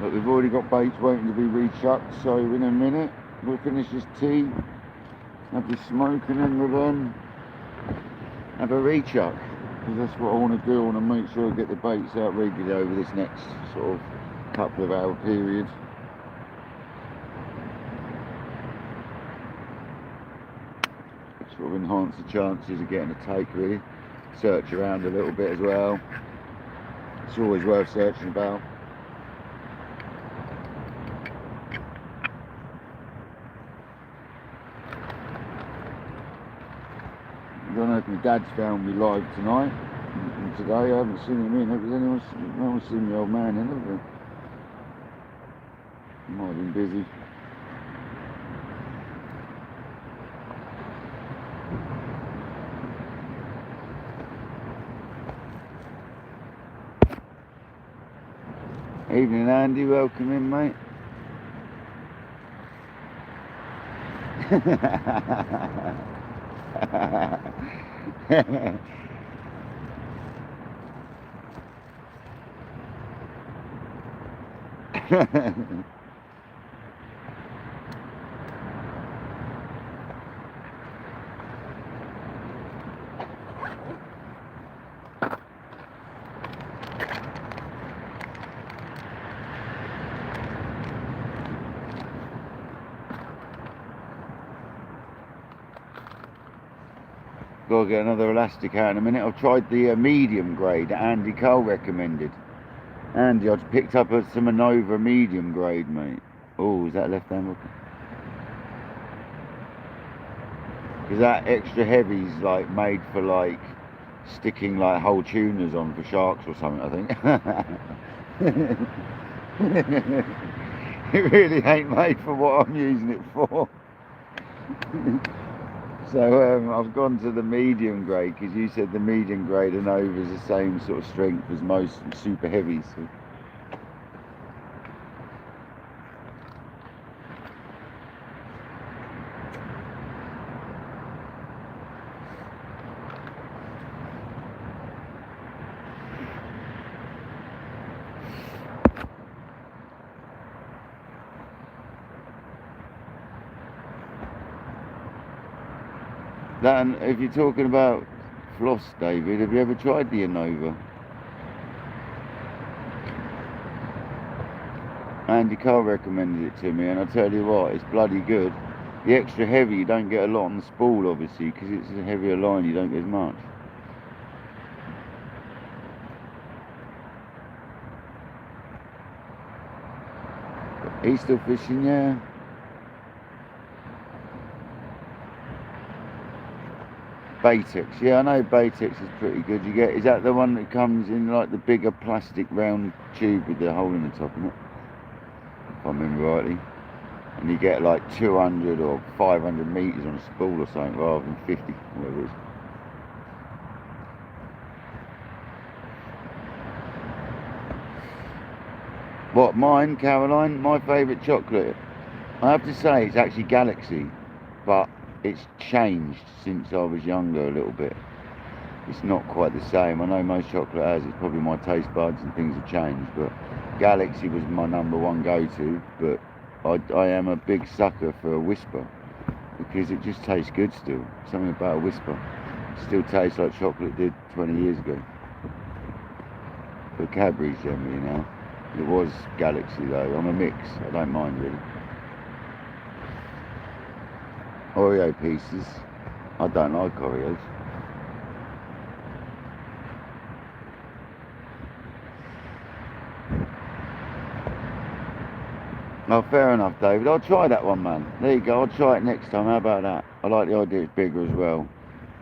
But we've already got baits waiting to be rechucked, so in a minute we'll finish this tea, have this smoke, and then we'll have a rechuck. Because that's what I want to do. I want to make sure I get the baits out regularly over this next sort of couple of hour period. Sort of enhance the chances of getting a take, really. Search around a little bit as well. It's always worth searching about. I don't know if my dad's found me live tonight and today. I haven't seen him in. No one's seen the old man in, have they? He might have been busy. Evening, Andy. Welcome in, mate. Gotta get another elastic out in a minute. I've tried the medium grade that Andy Cole recommended. Andy, I've picked up some Anova medium grade, mate. Oh, is that left hand? Because that extra heavy's like made for like sticking like whole tuners on for sharks or something, I think. It really ain't made for what I'm using it for. So I've gone to the medium grade, because you said the medium grade and over is the same sort of strength as most super heavies. So. That, and if you're talking about floss, David, have you ever tried the Innova? Andy Carr recommended it to me, and I tell you what, it's bloody good. The extra heavy, you don't get a lot on the spool, obviously, because it's a heavier line, you don't get as much. He's still fishing, yeah. Baitex, yeah, I know Baitex is pretty good. You get, is that the one that comes in like the bigger plastic round tube with the hole in the top of it? If I remember rightly. And you get like 200 or 500 metres on a spool or something rather than 50, whatever it is. What, mine, Caroline? My favourite chocolate? I have to say it's actually Galaxy, but it's changed since I was younger a little bit. It's not quite the same. I know most chocolate has, it's probably my taste buds and things have changed, but Galaxy was my #1 go-to, but I am a big sucker for a Whisper, because it just tastes good still. Something about a Whisper. It still tastes like chocolate did 20 years ago. For Cadbury's generally now. It was Galaxy though. I'm a mix. I don't mind really. Oreo pieces. I don't like Oreos. Oh, fair enough, David. I'll try that one, man. There you go. I'll try it next time. How about that? I like the idea it's bigger as well.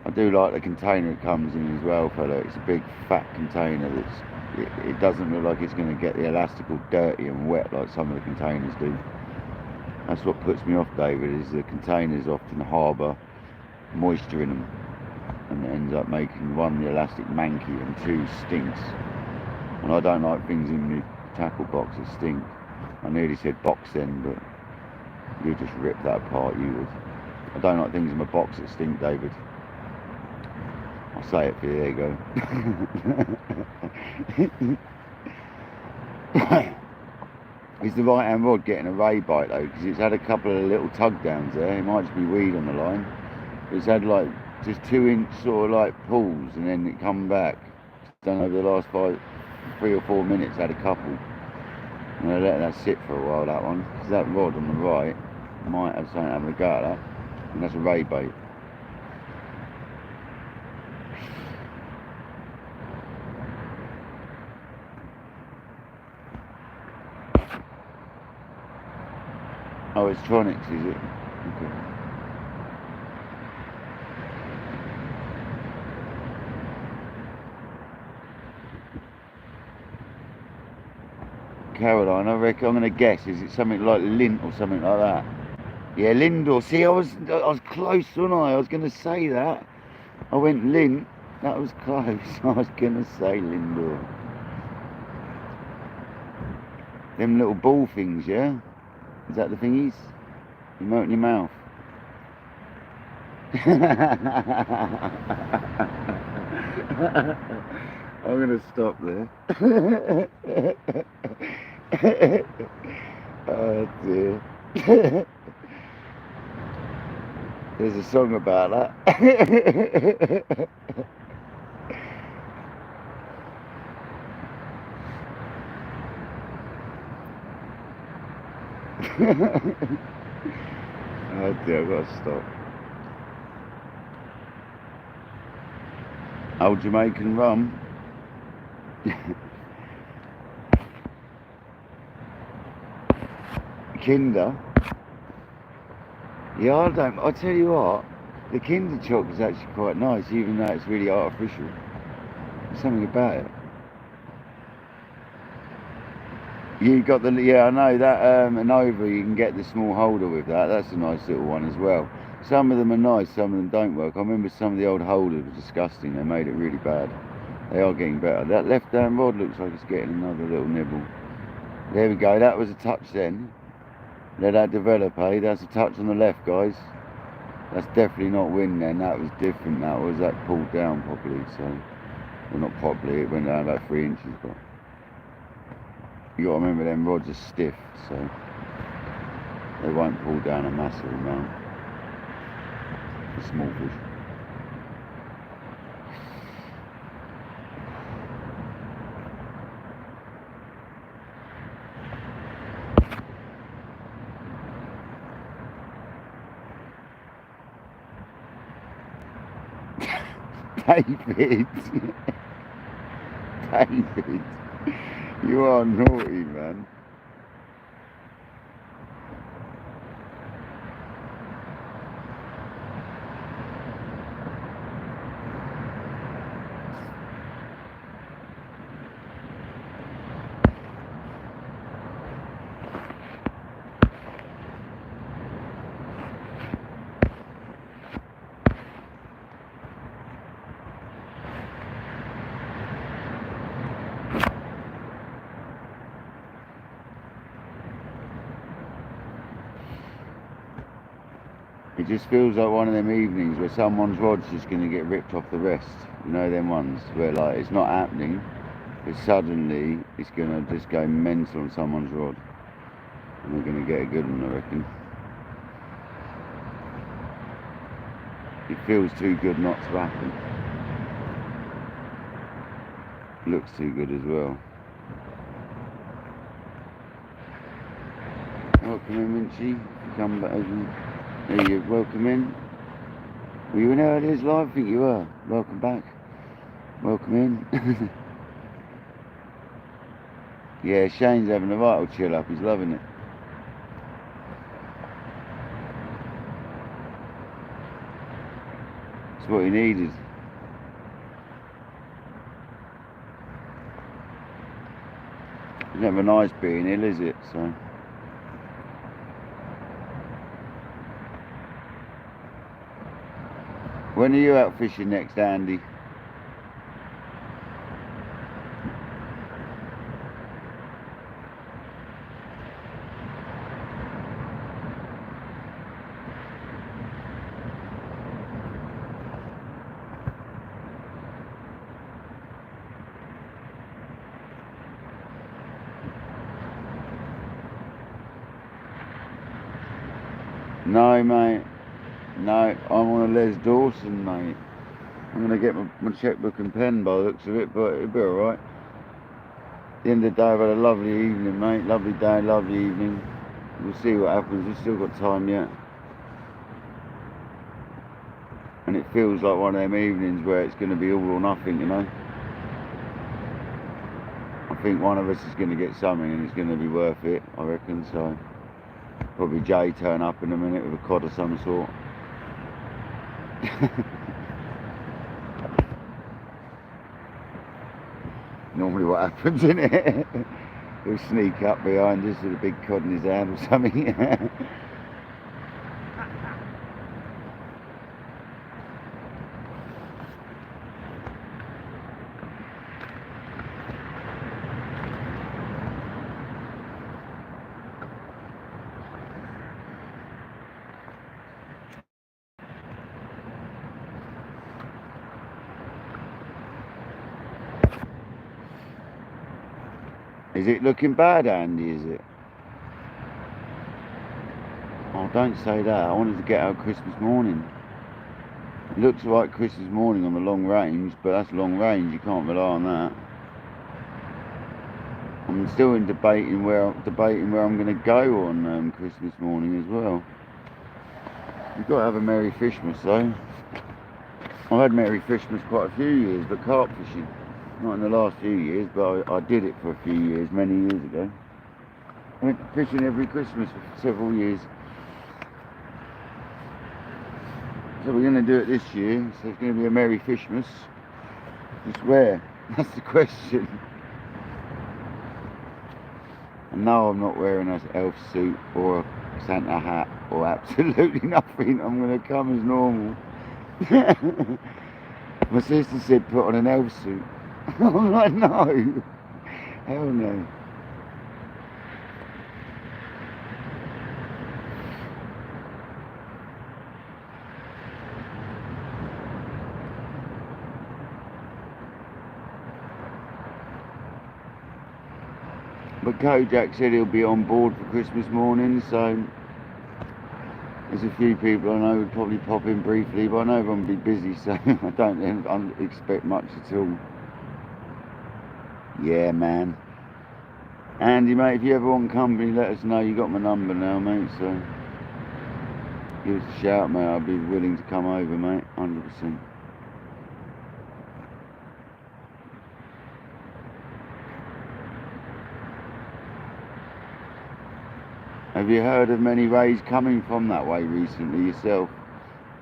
I do like the container it comes in as well, fella. It's a big fat container it doesn't look like it's going to get the elastic all dirty and wet like some of the containers do. That's what puts me off, David, is the containers often harbour moisture in them, and it ends up making one, the elastic manky, and two, stinks. And I don't like things in the tackle box that stink. I nearly said box then, but you just rip that apart, you would. I don't like things in my box that stink, David. I'll say it for you, there you go. Is the right hand rod getting a ray bite though? Because it's had a couple of little tug downs there. It might just be weed on the line. It's had like just 2-inch sort of like pulls, and then it come back. It's done over the last 3 or 4 minutes, had a couple. I'm going to let that sit for a while, that one. Because that rod on the right might have something having a go at that. And that's a ray bait. Oh, it's Tronics, is it? Okay. Caroline, I reckon, I'm going to guess, is it something like lint or something like that? Yeah, Lindor. See, I was close, wasn't I? I was going to say that. I went lint. That was close. I was going to say Lindor. Them little ball things, yeah? Is that the thingies? You melt in your mouth. I'm going to stop there. Oh dear. There's a song about that. Oh dear, I've got to stop. Old Jamaican rum. Kinder. Yeah, I tell you what, The Kinder chocolate is actually quite nice, even though it's really artificial. There's something about it. You got the, yeah, I know that Anova, you can get the small holder with that. That's a nice little one as well. Some of them are nice, some of them don't work. I remember some of the old holders were disgusting. They made it really bad. They are getting better. That left-hand rod looks like it's getting another little nibble. There we go. That was a touch then. Let that develop, eh? That's a touch on the left, guys. That's definitely not wind then. That was different. That pulled down properly. So, well, not properly. It went down about 3 inches, but you got to remember them rods are stiff, so they won't pull down a massive amount. A small fish. David, David, you are naughty, man. It just feels like one of them evenings where someone's rod's just going to get ripped off the rest. You know them ones where like it's not happening, but suddenly it's going to just go mental on someone's rod. And we're going to get a good one, I reckon. It feels too good not to happen. Looks too good as well. Welcome in, Minchie. Come back over. There you welcome in. Were you in earlier's live? I think you were. Welcome back. Welcome in. Yeah, Shane's having a right old chill up. He's loving it. It's what he needed. It's never nice being ill, is it? So. When are you out fishing next, Andy? No, mate. No, I'm on a Les Dawson, mate. I'm going to get my checkbook and pen by the looks of it, but it'll be alright. At the end of the day, I've had a lovely evening, mate. Lovely day, lovely evening. We'll see what happens. We've still got time yet. And it feels like one of them evenings where it's going to be all or nothing, you know. I think one of us is going to get something and it's going to be worth it, I reckon, so. Probably Jay turn up in a minute with a cod of some sort. Normally what happens, isn't it? He'll sneak up behind us with a big cod in his hand or something. Is it looking bad, Andy, is it? Oh, don't say that. I wanted to get out Christmas morning. It looks like Christmas morning on the long range, but that's long range. You can't rely on that. I'm still debating where I'm going to go on Christmas morning as well. You've got to have a Merry Fishmas, though. I've had Merry Fishmas quite a few years, but carp fishing. Not in the last few years, but I did it for a few years, many years ago. I went fishing every Christmas for several years. So we're going to do it this year. So it's going to be a Merry Fishmas. Just where? That's the question. And no, I'm not wearing an elf suit or a Santa hat or absolutely nothing. I'm going to come as normal. My sister said put on an elf suit. I'm like, no. Hell no. But Kojak said he'll be on board for Christmas morning, so there's a few people I know would probably pop in briefly, but I know everyone will be busy, so I don't expect much at all. Yeah, man. Andy, mate, if you ever want company, let us know. You got my number now, mate, so give us a shout, mate. I'll be willing to come over, mate, 100%. Have you heard of many rays coming from that way recently yourself?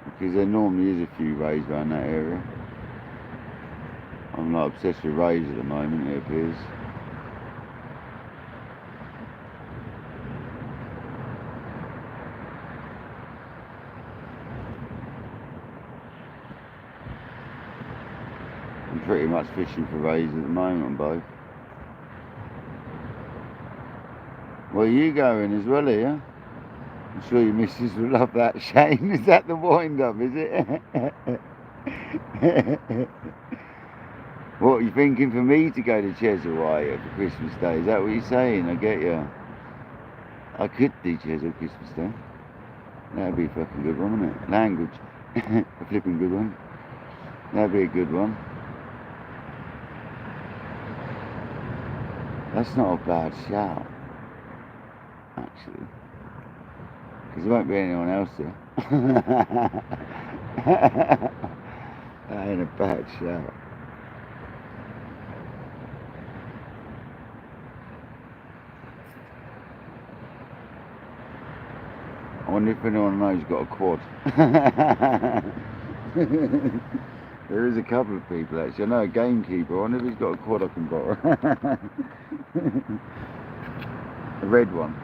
Because there normally is a few rays around that area. I'm not obsessed with rays at the moment, it appears. I'm pretty much fishing for rays at the moment on both. Well, you going as well here? I'm sure your missus will love that, Shane. Is that the wind-up, is it? What, are you thinking for me to go to Chesil for Christmas Day? Is that what you're saying? I get you. I could do Chesil Christmas Day. That'd be a fucking good one, wouldn't it? Language. A flipping good one. That'd be a good one. That's not a bad shout, actually. Because there won't be anyone else there. That ain't a bad shout. I wonder if anyone knows got a quad. There is a couple of people actually. I know a gamekeeper. I wonder if he's got a quad I can borrow. A red one.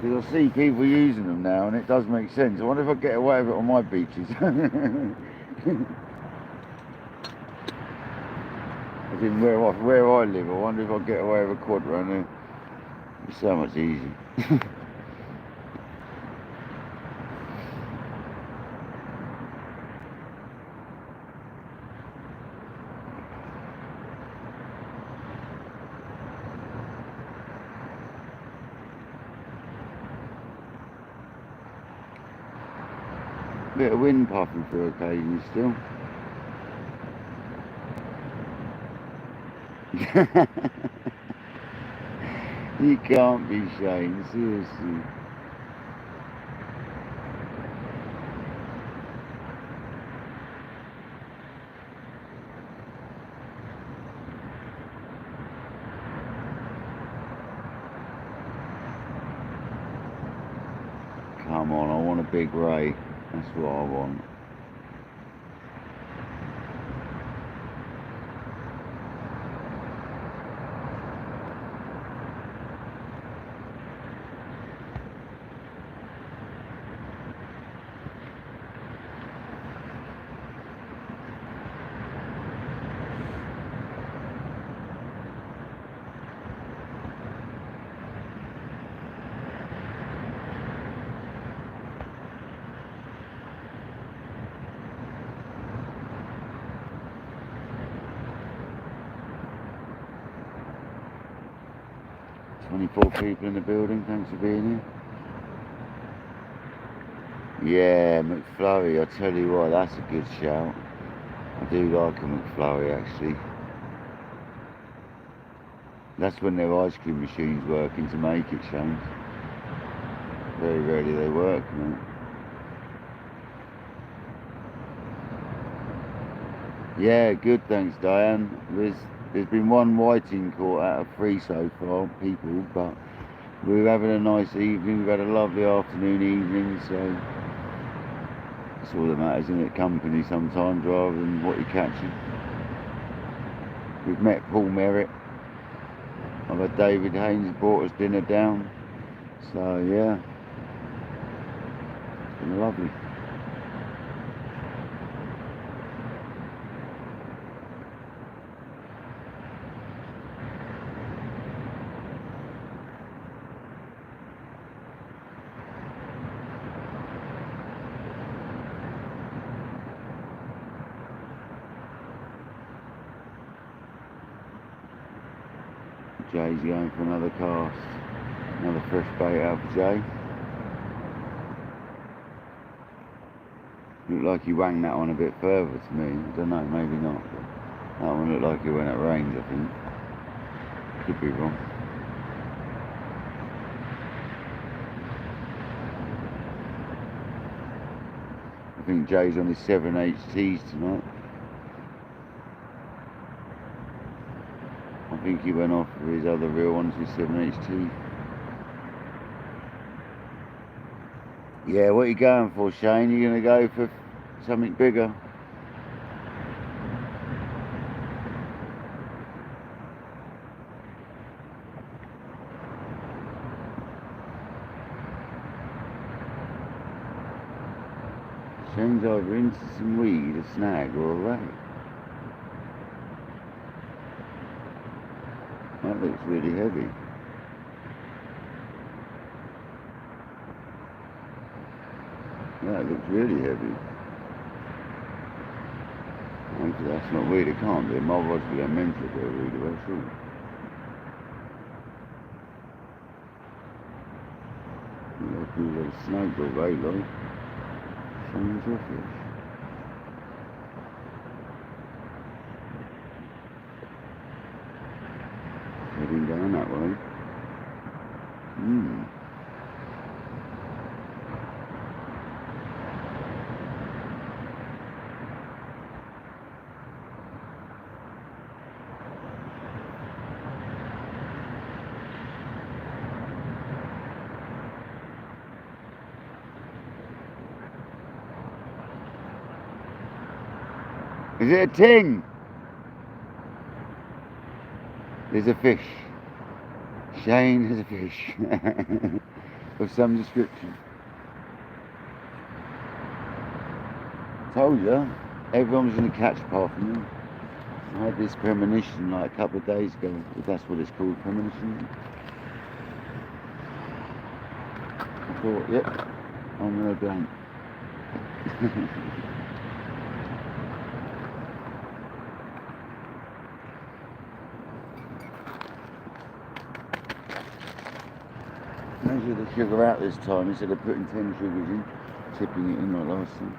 'Cause I see people using them now, and it does make sense. I wonder if I get away with it on my beaches. As in where I live, I wonder if I get away with a quad around there. It's so much easier. Bit of wind puffing through occasionally still. You can't be Shane, seriously. Come on, I want a big ray. That's what I want. Only 4 people in the building, thanks for being here. Yeah, McFlurry, I tell you what, that's a good shout. I do like a McFlurry actually. That's when their ice cream machine's working to make it, Shane. Very rarely they work, mate. Yeah, good, thanks, Diane. There's been one whiting caught out of 3 so far, people, but we're having a nice evening. We've had a lovely afternoon, evening, so that's all that matters, isn't it? Company sometimes rather than what you're catching. We've met Paul Merritt. I've had David Haynes brought us dinner down. So yeah, it's been lovely. Jay's going for another cast. Another fresh bait out for Jay. Looked like he wanged that one a bit further to me. I don't know, maybe not. But that one looked like it went at range, I think. Could be wrong. I think Jay's on his 7 HTs tonight. I think he went off with his other real ones with 7 HT. Yeah, what are you going for, Shane? You're going to go for something bigger? Shane's either into some weed, a snag, or a rat. That looks really heavy. That looks really heavy. Hopefully that's not weed, it can't be. My rod's going mental if they're weed away, sure. Look, a little snake or very low. Shane's your fish. Heading down that way. Is it a ting? There's a fish. Shane has a fish. Of some description. Told you, everyone was going to catch apart from me. I had this premonition like a couple of days ago, if that's what it's called, premonition. I thought, yep, I'm going to blank. Measure the sugar out this time instead of putting 10 sugars in, tipping it in like last time.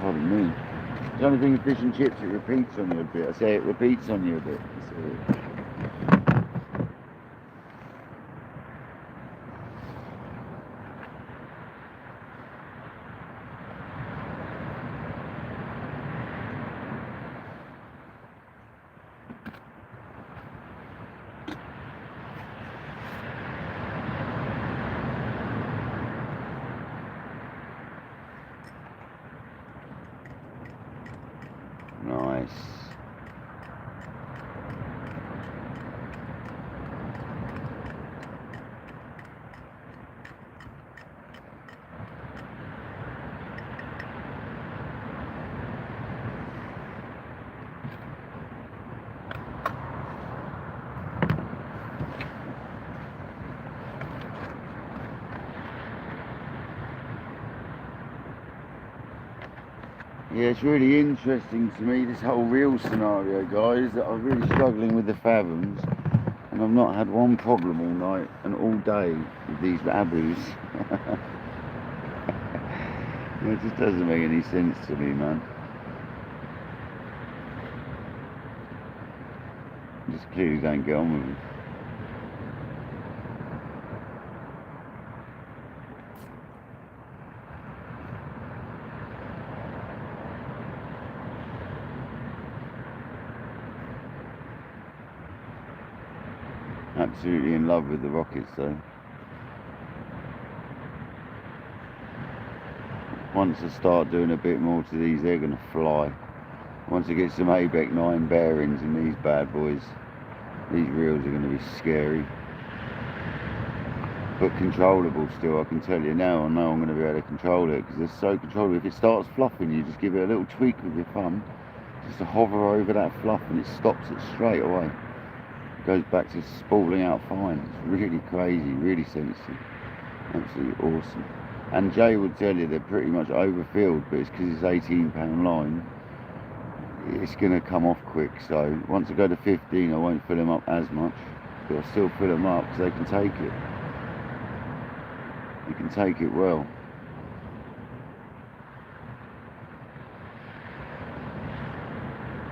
Pardon me. The only thing with fish and chips, it repeats on you a bit. I say it repeats on you a bit. Nice. Yeah, it's really interesting to me, this whole reel scenario, guys, that I'm really struggling with the fathoms, and I've not had one problem all night and all day with these abus. It just doesn't make any sense to me, man. I just clearly don't get on with it. Absolutely in love with the rockets though. Once I start doing a bit more to these, they're going to fly. Once I get some ABEC 9 bearings in these bad boys, these reels are going to be scary. But controllable still, I can tell you now. I know I'm going to be able to control it because they're so controllable. If it starts fluffing, you just give it a little tweak with your thumb, just to hover over that fluff, and it stops it straight away. It goes back to spooling out fine. It's really crazy, really sensitive. Absolutely awesome. And Jay would tell you they're pretty much overfilled, but it's because it's 18-pound line. It's going to come off quick, so once I go to 15 I won't fill them up as much, but I'll still fill them up because they can take it. You can take it well.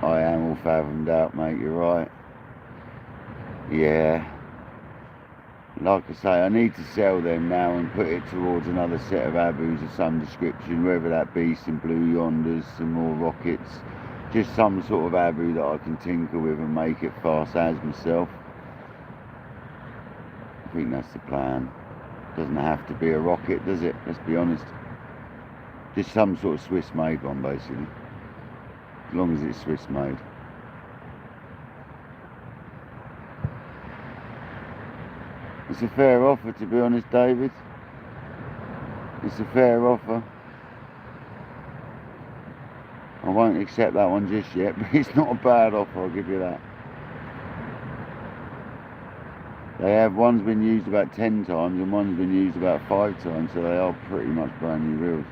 I am all fathomed out, mate, you're right. Yeah. Like I say, I need to sell them now and put it towards another set of abus of some description, whether that be some blue yonders, some more rockets, just some sort of abu that I can tinker with and make it fast as myself. I think that's the plan. Doesn't have to be a rocket, does it? Let's be honest. Just some sort of Swiss made one, basically. As long as it's Swiss made. It's a fair offer, to be honest, David. It's a fair offer. I won't accept that one just yet, but it's not a bad offer, I'll give you that. They have, one's been used about 10 times and one's been used about 5 times, so they are pretty much brand new reels.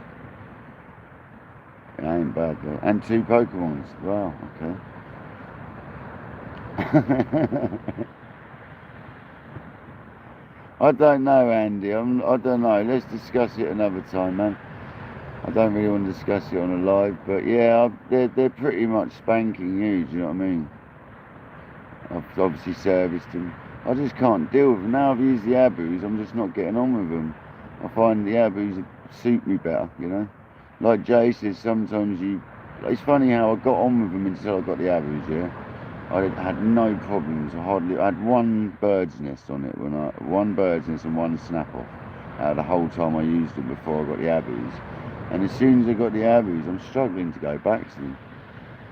It ain't bad though. And 2 Pokemons. Wow, okay. I don't know, Andy. I don't know. Let's discuss it another time, man. I don't really want to discuss it on a live, but yeah, they're pretty much spanking huge. You know what I mean? I've obviously serviced them. I just can't deal with them. Now I've used the abus, I'm just not getting on with them. I find the abus suit me better, you know. Like Jay says, sometimes it's funny how I got on with them until I got the abus. Yeah. I had no problems. I had one bird's nest on it one bird's nest and one snap off the whole time I used them before I got the abus. And as soon as I got the abus, I'm struggling to go back to them.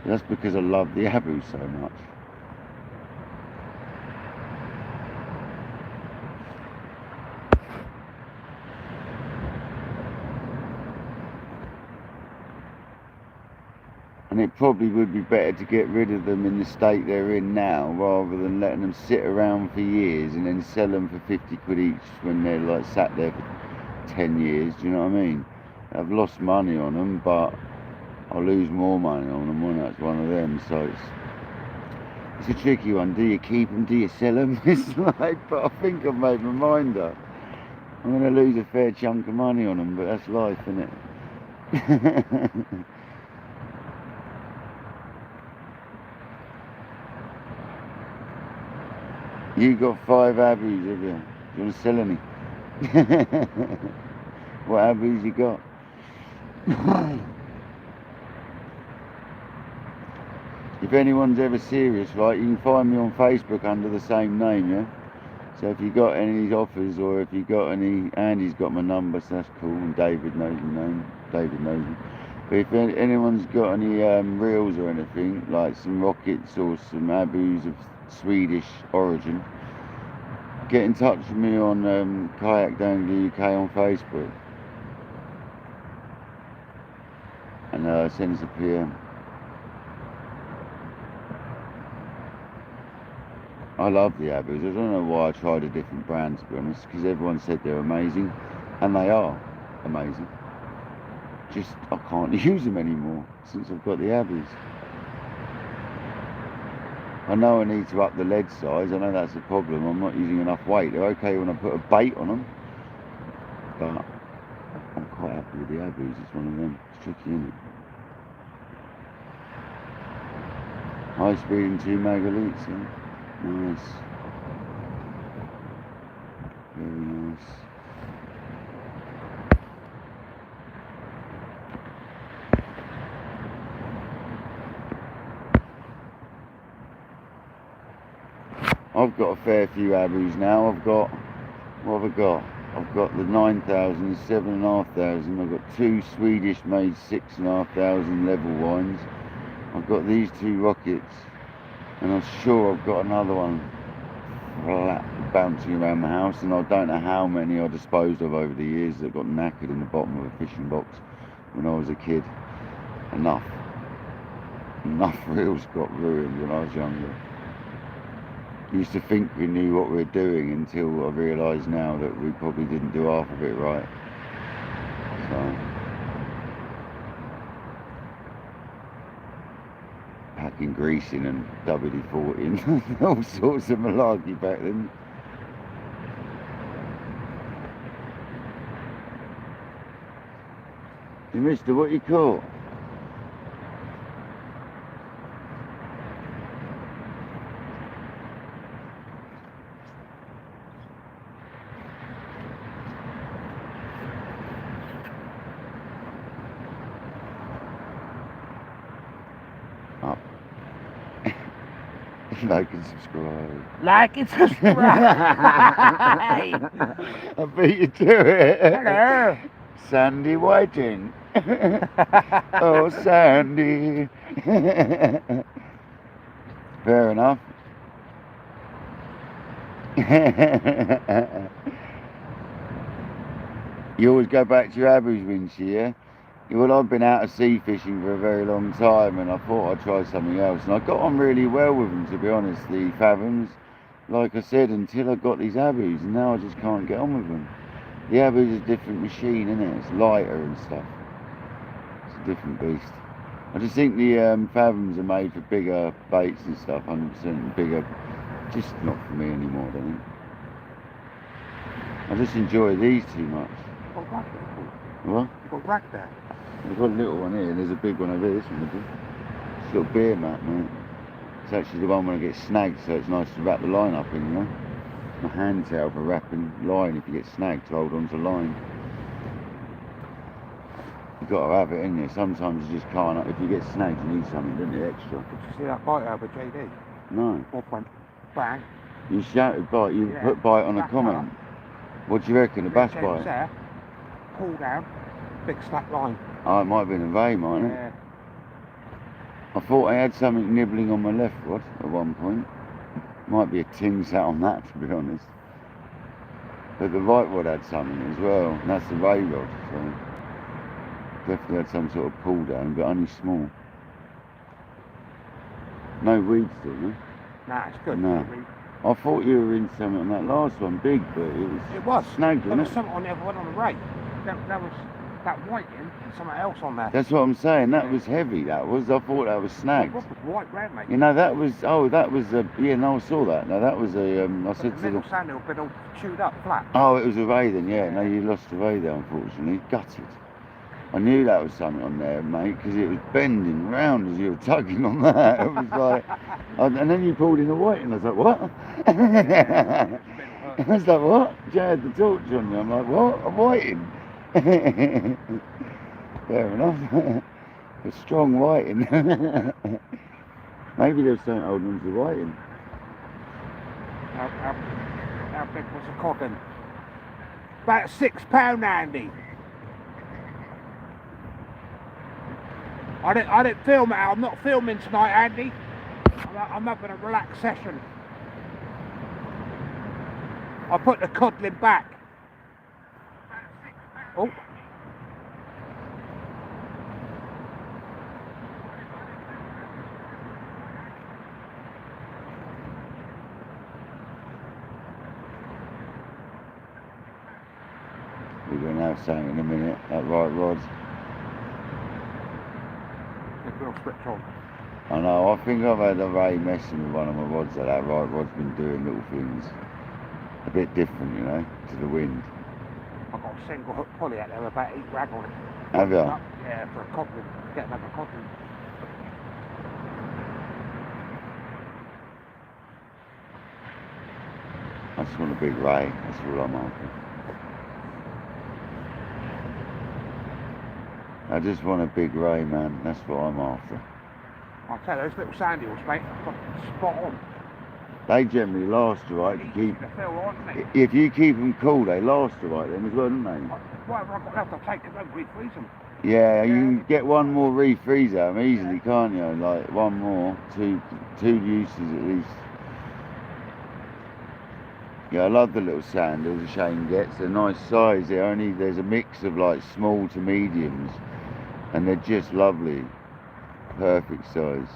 That's because I love the abus so much. And it probably would be better to get rid of them in the state they're in now, rather than letting them sit around for years and then sell them for 50 quid each when they're like sat there for 10 years. Do you know what I mean? I've lost money on them, but I'll lose more money on them when that's one of them. So it's a tricky one. Do you keep them? Do you sell them? It's like, but I think I've made my mind up. I'm going to lose a fair chunk of money on them, but that's life, isn't it? You got 5 abus, have you? Do you want to sell any? What abus you got? If anyone's ever serious, right, you can find me on Facebook under the same name, yeah? So if you got any offers, or if you got any, Andy's got my number, so that's cool, and David knows my name. David knows me. But if anyone's got any reels or anything, like some rockets or some abus of Swedish origin, get in touch with me on KayakDangleruk on Facebook and send us a PM. I love the abus. I don't know why I tried a different brand, to be honest, because everyone said they're amazing, and they are amazing. just I can't use them anymore since I've got the Abbeys. I know I need to up the lead size. I know that's a problem. I'm not using enough weight. They're okay when I put a bait on them, but I'm quite happy with the Abbeys. It's one of them. It's tricky, isn't it? High speed and 2 megalitres. Yeah? Nice. Very nice. I've got a fair few Abbeys now. What have I got? I've got the 9,000, 7,500. I've got 2 Swedish made 6,500 level wines. I've got these 2 rockets, and I'm sure I've got another one flat bouncing around my house, and I don't know how many I disposed of over the years that got knackered in the bottom of a fishing box when I was a kid. Enough reels got ruined when I was younger. Used to think we knew what we were doing until I realised now that we probably didn't do half of it right. So, packing grease in and WD-40 and all sorts of malarkey back then. Hey, mister, what you caught? Up. Like and subscribe. Like and subscribe. I beat you to it. Hello. Sandy Whiting. Oh, Sandy. Fair enough. You always go back to your Abbeys, Winchy, yeah? Well, I've been out of sea fishing for a very long time, and I thought I'd try something else. And I got on really well with them, to be honest, the Fathoms. Like I said, until I got these Abbeys, and now I just can't get on with them. The Abbeys is a different machine, isn't it? It's lighter and stuff. It's a different beast. I just think the Fathoms are made for bigger baits and stuff, 100% bigger. Just not for me anymore, I don't think. I just enjoy these too much. Got rack there. What? Got rack there. I've got a little one here, and there's a big one over here. This one, it's a little beer mat, mate. It's actually the one when I get snagged, so it's nice to wrap the line up in, you know. My hand tail for wrapping line if you get snagged to hold onto line. You've got to have it, ain't you? Sometimes you just can't. If you get snagged, you need something, don't you, extra? Did you see that bite over JD? No. What went bang? You shouted bite, you Yeah, put bite on a back comment. up. What do you reckon, a bass James bite? there, pull down, big slack line. Oh, it might have been a vein, mightn't it? Yeah. I thought I had something nibbling on my left rod at one point. Might be a ting sat on that, to be honest. But the right rod had something as well, and that's the ray rod, so definitely had some sort of pull down, but only small. No weed still, no? Nah, it's good. No. I thought you were in something on that last one, big, but It was. snagged, There was wasn't it? something on the other one on the right. That was that white in and something else on there. That's what I'm saying, that was heavy, that was. I thought that was snagged. What was white round, mate? You know, that was, yeah, no, I saw that. No, that was a, I But said the to middle the, sand little bit all chewed up, flat. oh, it was a ray then, yeah. No, you lost the ray there, unfortunately. Gutted. I knew that was something on there, mate, because it was bending round as you were tugging on that. It was like, and then you pulled in the white, and I was like, what? Yeah, I was like, what? Jay had the torch on you. I'm like, what? I'm whiting. Fair enough. A strong whiting. Maybe there was something holding on to the whiting. How big was the cod? About £6, Andy. I didn't film it. I'm not filming tonight, Andy. I'm having a relaxed session. I put the codling back. Oh. We're going to have something in a minute, that right rod. it'll switch on. I know, I think I've had a ray messing with one of my rods like that. Right rod's been doing little things a bit different, you know, to the wind. I've got a single hook pulley out there with about 8 rag on it. Have you? Yeah, for a codling. Get another codling. I just want a big ray, that's all I'm after. I just want a big ray, man, that's what I'm after. I'll tell you, those little sandy ones, mate, are fucking spot on. They generally last alright to keep. They feel right, don't they? If you keep them cool, they last alright then as well, don't they? Whatever I've got left, I'll take them and refreeze them. Yeah, you can get one more refreeze out of them easily, can't you? Like one more, two uses at least. Yeah, I love the little sandals that Shane gets. They're nice size. There's a mix of like small to mediums, and they're just lovely, perfect size.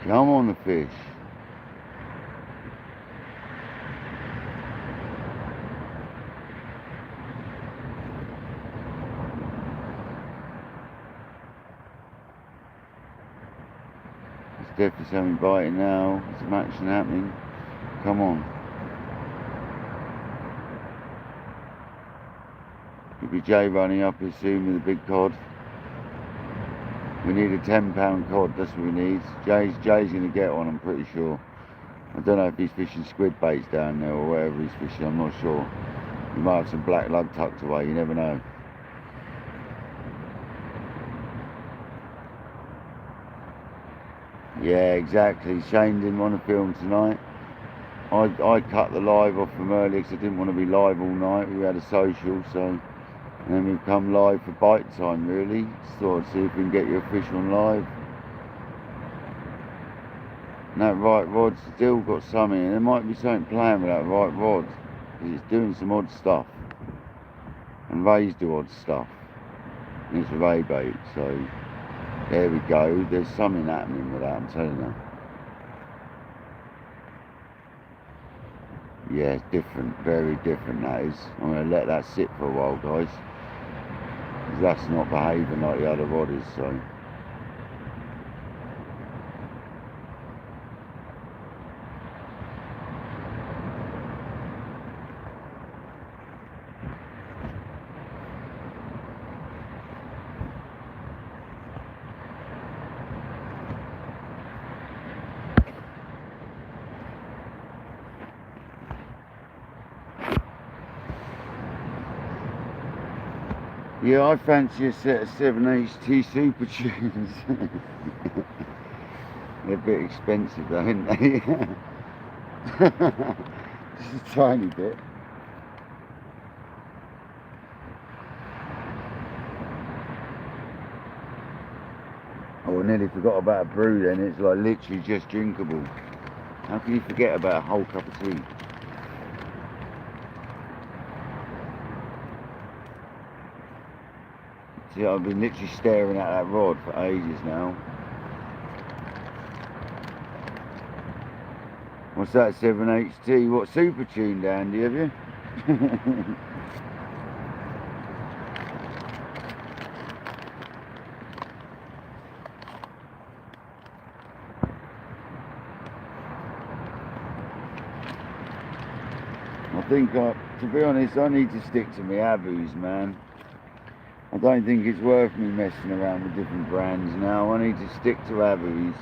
Come on, the fish. There's definitely something biting now. There's some action happening. Come on. Could be Jay running up here soon with a big cod. We need a 10-pound cod, that's what we need. Jay's going to get one, I'm pretty sure. I don't know if he's fishing squid baits down there or wherever he's fishing, I'm not sure. He might have some black lug tucked away, you never know. Yeah, exactly. Shane didn't want to film tonight. I cut the live off from earlier because I didn't want to be live all night. We had a social, so... And then we've come live for bite time, really. Just thought I'd see if we can get you a fish on live. And that right rod's still got something, and there might be something playing with that right rod. Because it's doing some odd stuff. And rays do odd stuff. And it's a ray bait, so... There we go. There's something happening with that, I'm telling you. Yeah, it's different, very different that is. I'm going to let that sit for a while, guys. Because that's not behaving like the other rod is, so... Yeah, I fancy a set of 7HT Super Tunes. They're a bit expensive though, aren't they? Just a tiny bit. Oh, I nearly forgot about a brew then. It's like literally just drinkable. How can you forget about a whole cup of tea? See, I've been literally staring at that rod for ages now. What's that, 7HT? What, Super Tune, Dandy, have you? I think, to be honest, I need to stick to my Abus, man. I don't think it's worth me messing around with different brands now. I need to stick to Abus.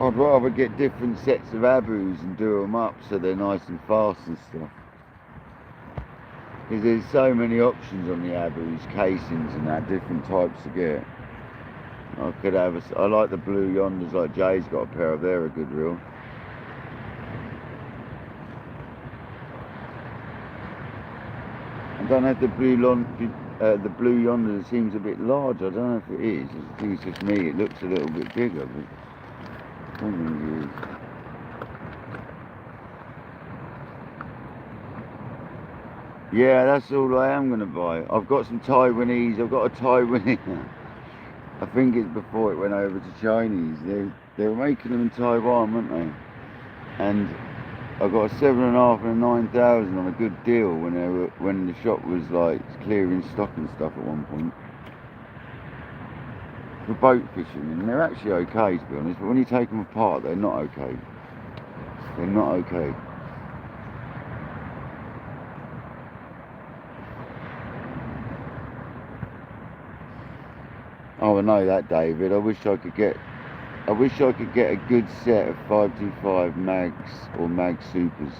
I'd rather get different sets of Abus and do them up so they're nice and fast and stuff. Because there's so many options on the Abus, casings and that, different types to get. I could have I like the blue yonders, like Jay's got a pair of, they're a good reel. I don't know if the blue yonder seems a bit large. I don't know if it is. I think it's just me. It looks a little bit bigger, but I don't think it is. Yeah, that's all I am going to buy. I've got some Taiwanese. I've got a Taiwanese. I think it's before it went over to Chinese. They were making them in Taiwan, weren't they? And I got a 7.5 and a 9,000 on a good deal when the shop was like clearing stock and stuff at one point. For boat fishing, and they're actually okay to be honest, but when you take them apart, they're not okay. They're not okay. Oh, I know that, David. I wish I could get a good set of 525 mags or mag supers,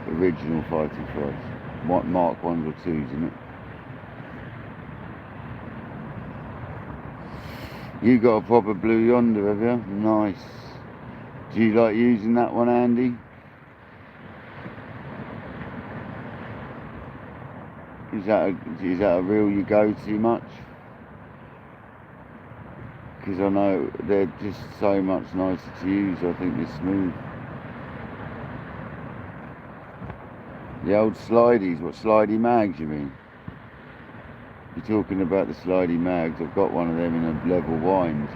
original 525s, Mark 1s or 2s, isn't it? You got a proper Blue Yonder, have you? Nice. Do you like using that one, Andy? Is that a reel you go to much? Because I know they're just so much nicer to use. I think they're smooth. The old slideys, what slidey mags you mean? You're talking about the slidey mags. I've got one of them in a level wind.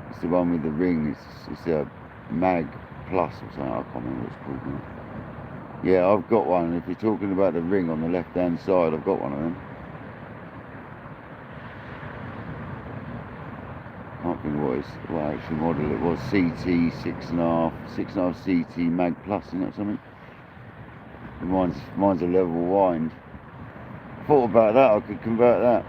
It's the one with the ring. It's a mag plus or something. I can't remember what it's called now. Yeah, I've got one. If you're talking about the ring on the left hand side, I've got one of them. I can't think what actual model it was. CT 6.5 CT mag plus, isn't it, something? Mine's a level wind. I thought about that. I could convert that.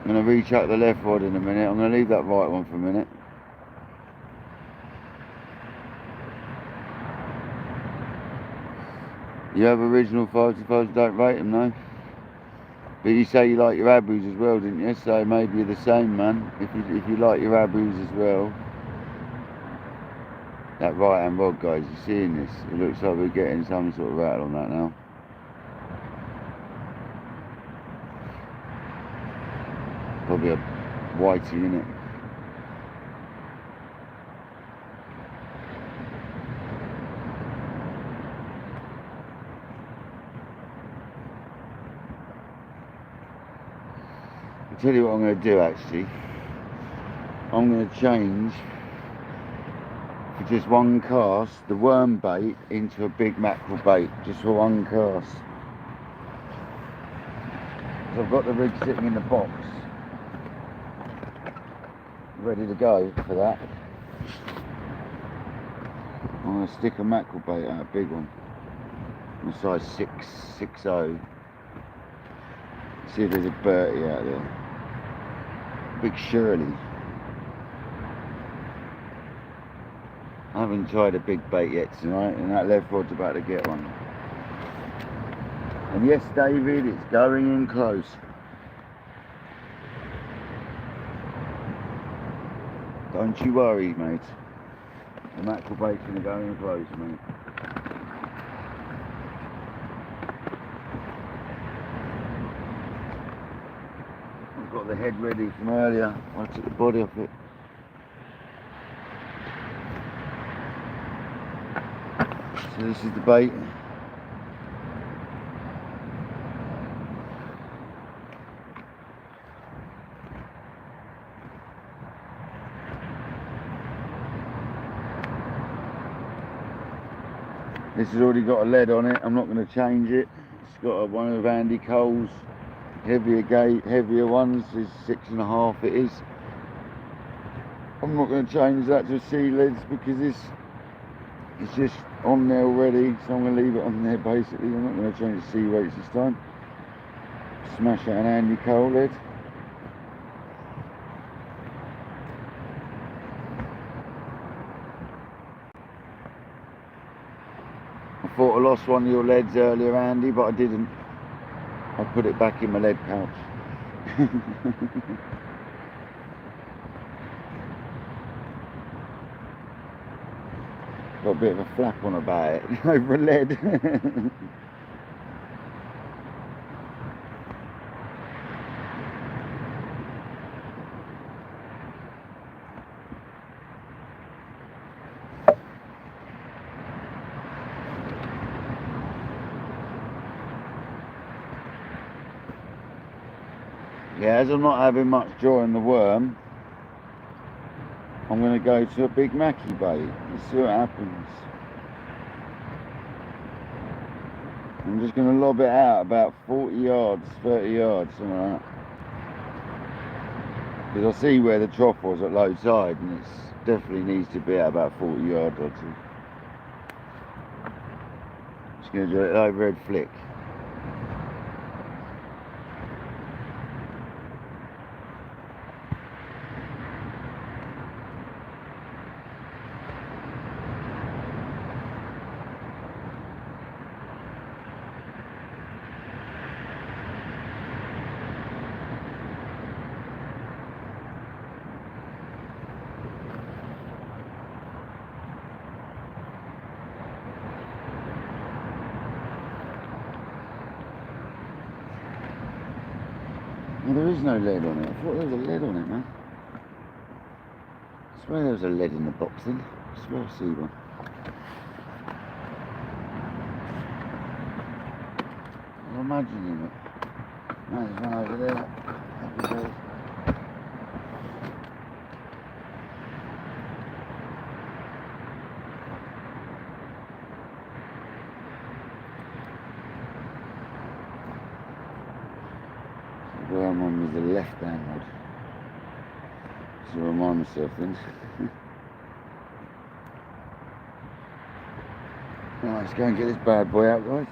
I'm going to rechuck the left rod in a minute. I'm going to leave that right one for a minute. You have original 525s, don't rate them, no? But you say you like your Abus as well, didn't you? So maybe you're the same, man. If you like your Abus as well. That right hand rod, guys, you're seeing this? It looks like we're getting some sort of rattle on that now. Probably a whitey, innit? I'll tell you what I'm going to do actually. I'm going to change for just one cast the worm bait into a big mackerel bait, just for one cast. Because I've got the rig sitting in the box, ready to go for that. I'm going to stick a mackerel bait out, a big one, a size 6.0. See if there's a Bertie out there. Big Shirley. I haven't tried a big bait yet tonight, and that left rod's about to get one. And yes, David, it's going in close. Don't you worry, mate. The mackerel bait's gonna go in close, mate. I've got the head ready from earlier. I took the body off it. So this is the bait. This has already got a lead on it. I'm not going to change it. It's got one of Andy Cole's heavier ones. Is 6.5. It is. I'm not going to change that to sea leads because it's just on there already. So I'm going to leave it on there basically. I'm not going to change the sea weights this time. Smash out an Andy Cole lead. I thought I lost one of your leads earlier, Andy, but I didn't. I put it back in my lead pouch. Got a bit of a flap on about it over a lead. Yeah, as I'm not having much joy in the worm, I'm going to go to a big mackie bait and see what happens. I'm just going to lob it out about 40 yards, 30 yards, something like that. Because I see where the trough was at low tide, and it definitely needs to be at about 40 yards or two. Just going to do an overhead flick. Well, there is no lead on it. I thought there was a lead on it, man. I swear there was a lead in the box then. I swear I see one. I'm imagining it. No, there's one over there. Happy days. The worm on with the left hand rod. To remind myself then. Right, let's go and get this bad boy out, guys.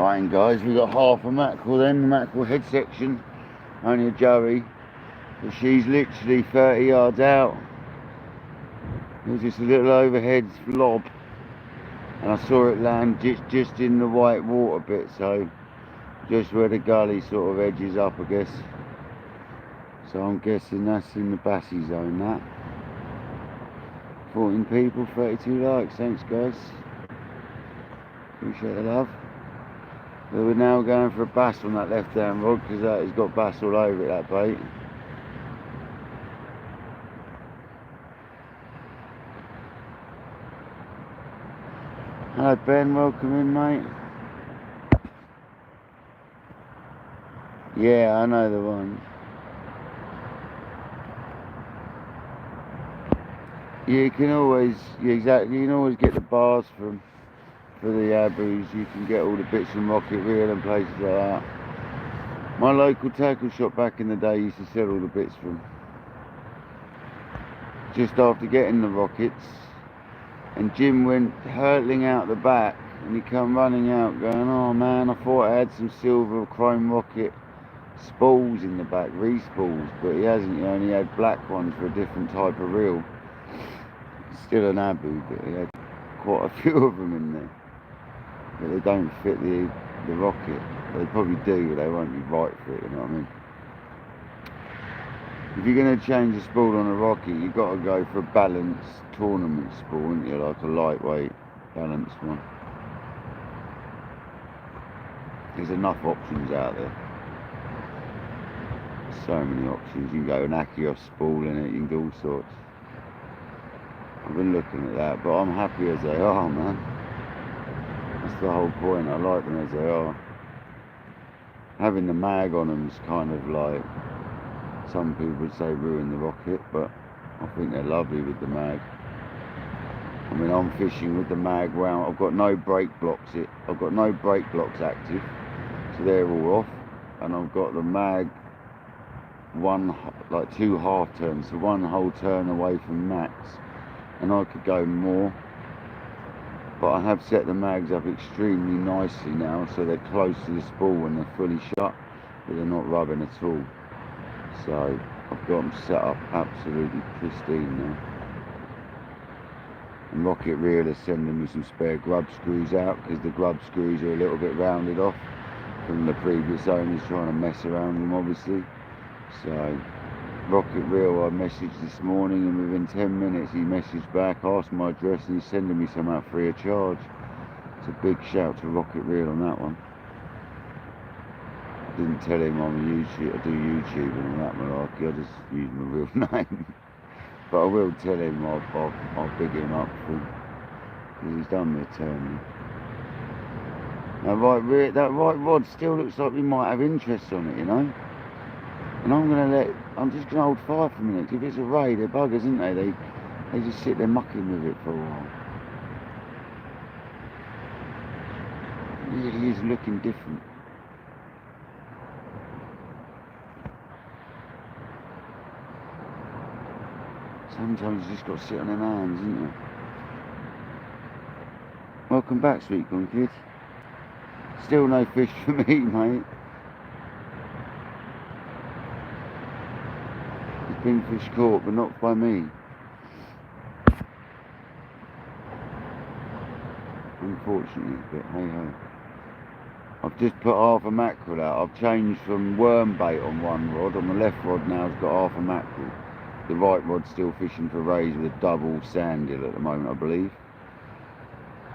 Right guys, we got half a mackerel then, the mackerel head section, only a joey, but she's literally 30 yards out. It was just a little overhead lob, and I saw it land just in the white water bit, so just where the gully sort of edges up, I guess. So I'm guessing that's in the bassy zone, that. 14 people, 32 likes, thanks guys. Appreciate the love. But we're now going for a bass on that left hand rod, because that has got bass all over it, that bait. Hello Ben, welcome in mate. Yeah, I know the one. You can always, yeah, exactly, you can always get the bars for the abus. You can get all the bits from Rocket Reel and places like that. My local tackle shop back in the day used to sell all the bits from. Just after getting the rockets, and Jim went hurtling out the back, and he come running out going, oh man, I thought I had some silver chrome rocket spools in the back, re-spools, but he hasn't. He only had black ones for a different type of reel. Still an abu, but he had quite a few of them in there, but they don't fit the rocket. They probably do, but they won't be right for it, you know what I mean? If you're going to change a spool on a rocket, you've got to go for a balanced tournament spool, haven't you? Like a lightweight, balanced one. There's enough options out there. So many options. You can go an Akios spool in it, you can do all sorts. I've been looking at that, but I'm happy as they are, man. That's the whole point. I like them as they are. Having the mag on them is kind of like, some people would say ruin the rocket, but I think they're lovely with the mag. I mean, I'm fishing with the mag wound. I've got no brake blocks. I've got no brake blocks active, so they're all off, and I've got the mag like 2 half turns, so 1 whole turn away from max, and I could go more. But I have set the mags up extremely nicely now, so they're close to the spool when they're fully shut, but they're not rubbing at all. So I've got them set up absolutely pristine now. And Rocket Reel is sending me some spare grub screws out, because the grub screws are a little bit rounded off from the previous owners trying to mess around with them, obviously. So Rocket Reel, I messaged this morning, and within 10 minutes he messaged back, asked my address, and he's sending me some out free of charge. It's a big shout to Rocket Reel on that one. I didn't tell him I'm a YouTube, I do YouTube and all that malarkey, I just use my real name. But I will tell him I'll big him up for, because he's done me a turn. Now that right rod still looks like we might have interest on it, you know. And I'm just gonna hold fire for a minute. If it's a ray, they're buggers, aren't they? They just sit there mucking with it for a while. It really is looking different. Sometimes you just got to sit on them hands, isn't you? Welcome back, sweet corn kid. Still no fish for me, mate. There's been fish caught, but not by me. Unfortunately, but hey ho. I've just put half a mackerel out. I've changed from worm bait on one rod. On the left rod now it's got half a mackerel. The right rod's still fishing for rays with a double sand gill at the moment, I believe.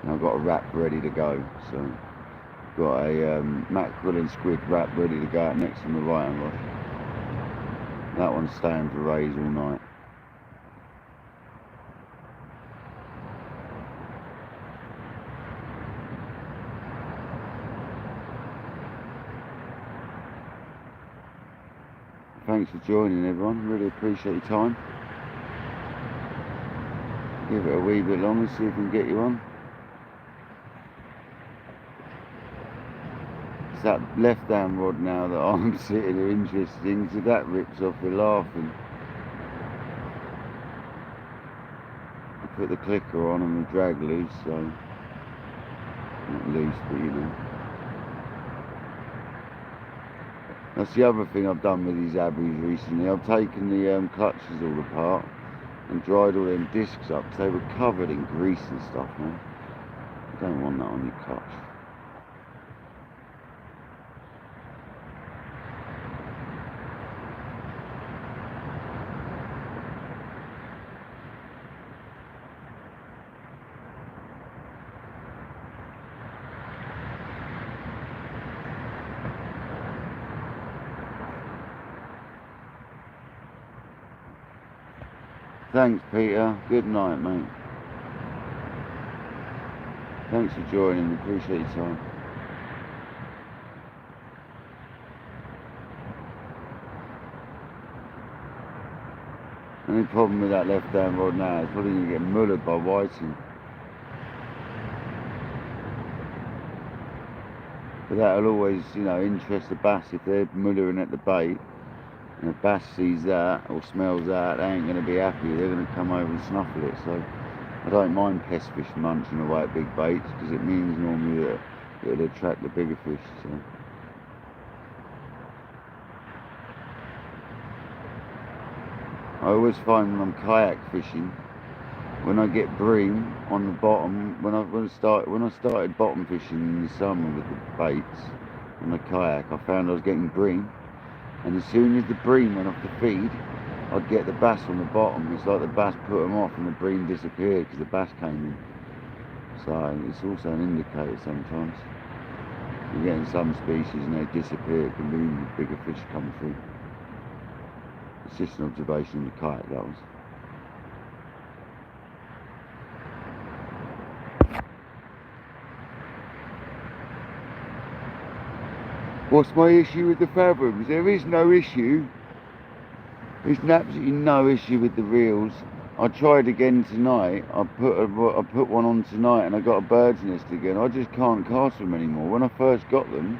And I've got a wrap ready to go. So got a mackerel and squid wrap ready to go out next to my right hand rod. That one's staying for rays all night. Thanks for joining, everyone. Really appreciate your time. Give it a wee bit longer, see if we can get you on. It's that left-hand rod now that I'm sitting here interested in, so that rips off, we're laughing. I put the clicker on and the drag loose, so not loose, but you know. That's the other thing I've done with these Abus recently. I've taken the clutches all apart and dried all them discs up because they were covered in grease and stuff, man. You don't want that on your clutch. Thanks, Peter. Good night, mate. Thanks for joining. Appreciate your time. The only problem with that left-hand rod now is probably going to get mullered by whiting. But that'll always, you know, interest the bass if they're mullering at the bait. And if bass sees that or smells that, they ain't going to be happy. They're going to come over and snuffle it. So I don't mind pest fish munching away at big baits because it means normally that it'll attract the bigger fish. So. I always find when I'm kayak fishing, when I get bream on the bottom, when I started bottom fishing in the summer with the baits on the kayak, I found I was getting bream. And as soon as the bream went off the feed, I'd get the bass on the bottom. It's like the bass put them off and the bream disappeared because the bass came in. So it's also an indicator sometimes. You're getting some species and they disappear, it can mean the bigger fish come through. It's just an observation in the kayak, that was. What's my issue with the fathoms? There is no issue. There's absolutely no issue with the reels. I tried again tonight. I put one on tonight and I got a bird's nest again. I just can't cast them anymore. When I first got them,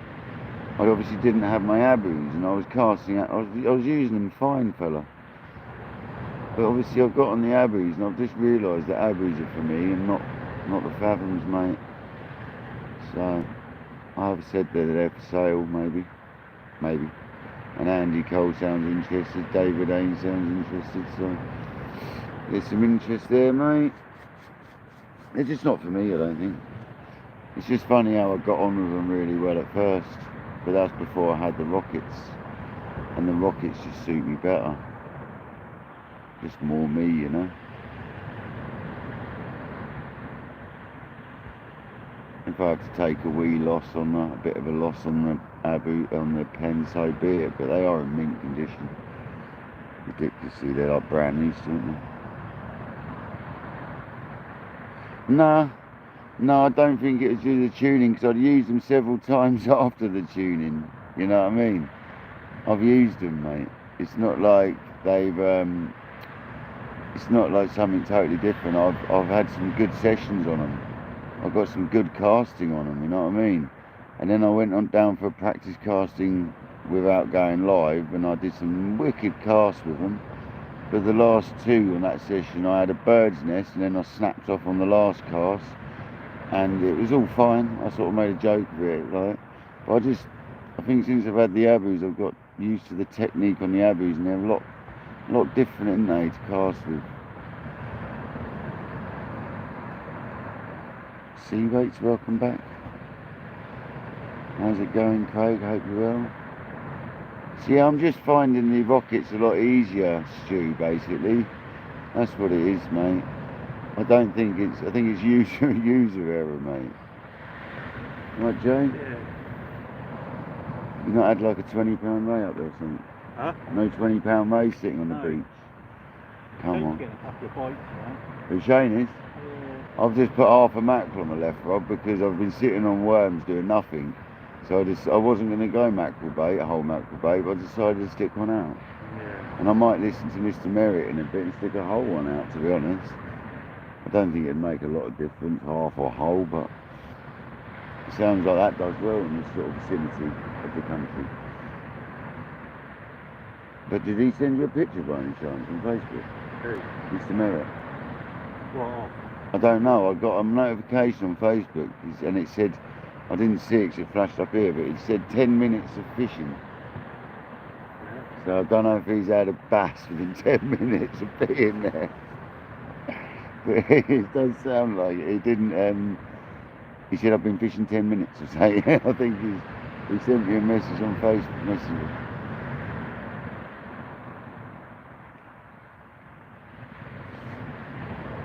I obviously didn't have my Abus and I was casting out. I was using them fine, fella. But obviously I've got on the Abus and I've just realised that Abus are for me and not the fathoms, mate. So I've said that they're for sale, maybe. And Andy Cole sounds interested, David Ains sounds interested, so there's some interest there, mate. They're just not for me, I don't think. It's just funny how I got on with them really well at first, but that's before I had the rockets, and the rockets just suit me better. Just more me, you know. If I have to take a wee loss on a bit of a loss on the Abu, on the pen, so be it, but they are in mint condition. Ridiculously, they're like brand new, aren't they? No, I don't think it was due to the tuning, because I'd used them several times after the tuning, you know what I mean? I've used them, mate. It's not like they've, it's not like something totally different. I've had some good sessions on them. I got some good casting on them, you know what I mean? And then I went on down for a practice casting without going live, and I did some wicked casts with them. But the last two on that session, I had a bird's nest, and then I snapped off on the last cast, and it was all fine. I sort of made a joke of it, like. But I think since I've had the Abus, I've got used to the technique on the Abus, and they're a lot different, aren't they, to cast with. Seawaits, welcome back. How's it going, Craig? Hope you're well. See, I'm just finding the rockets a lot easier, Stu, basically. That's what it is, mate. I think it's user error, mate. Right, Joe? Yeah. You've not had like a £20 ray up there or something? Huh? No £20 ray sitting on the No. beach? Come on. Getting a couple of bites now. Who, Shane is? Yeah. I've just put half a mackerel on my left rod because I've been sitting on worms doing nothing. So I wasn't going to go mackerel bait, a whole mackerel bait, but I decided to stick one out. Yeah. And I might listen to Mr. Merritt in a bit and stick a whole one out, to be honest. I don't think it'd make a lot of difference, half or whole, but it sounds like that does well in this sort of vicinity of the country. But did he send you a picture by any chance on Facebook? Who? Mr. Merritt? What? I don't know, I got a notification on Facebook and it said, I didn't see it because it flashed up here, but it said 10 minutes of fishing. So I don't know if he's had a bass within 10 minutes of being there. But it does sound like it. He didn't, he said I've been fishing 10 minutes or so. I think he sent me a message on Facebook Messenger.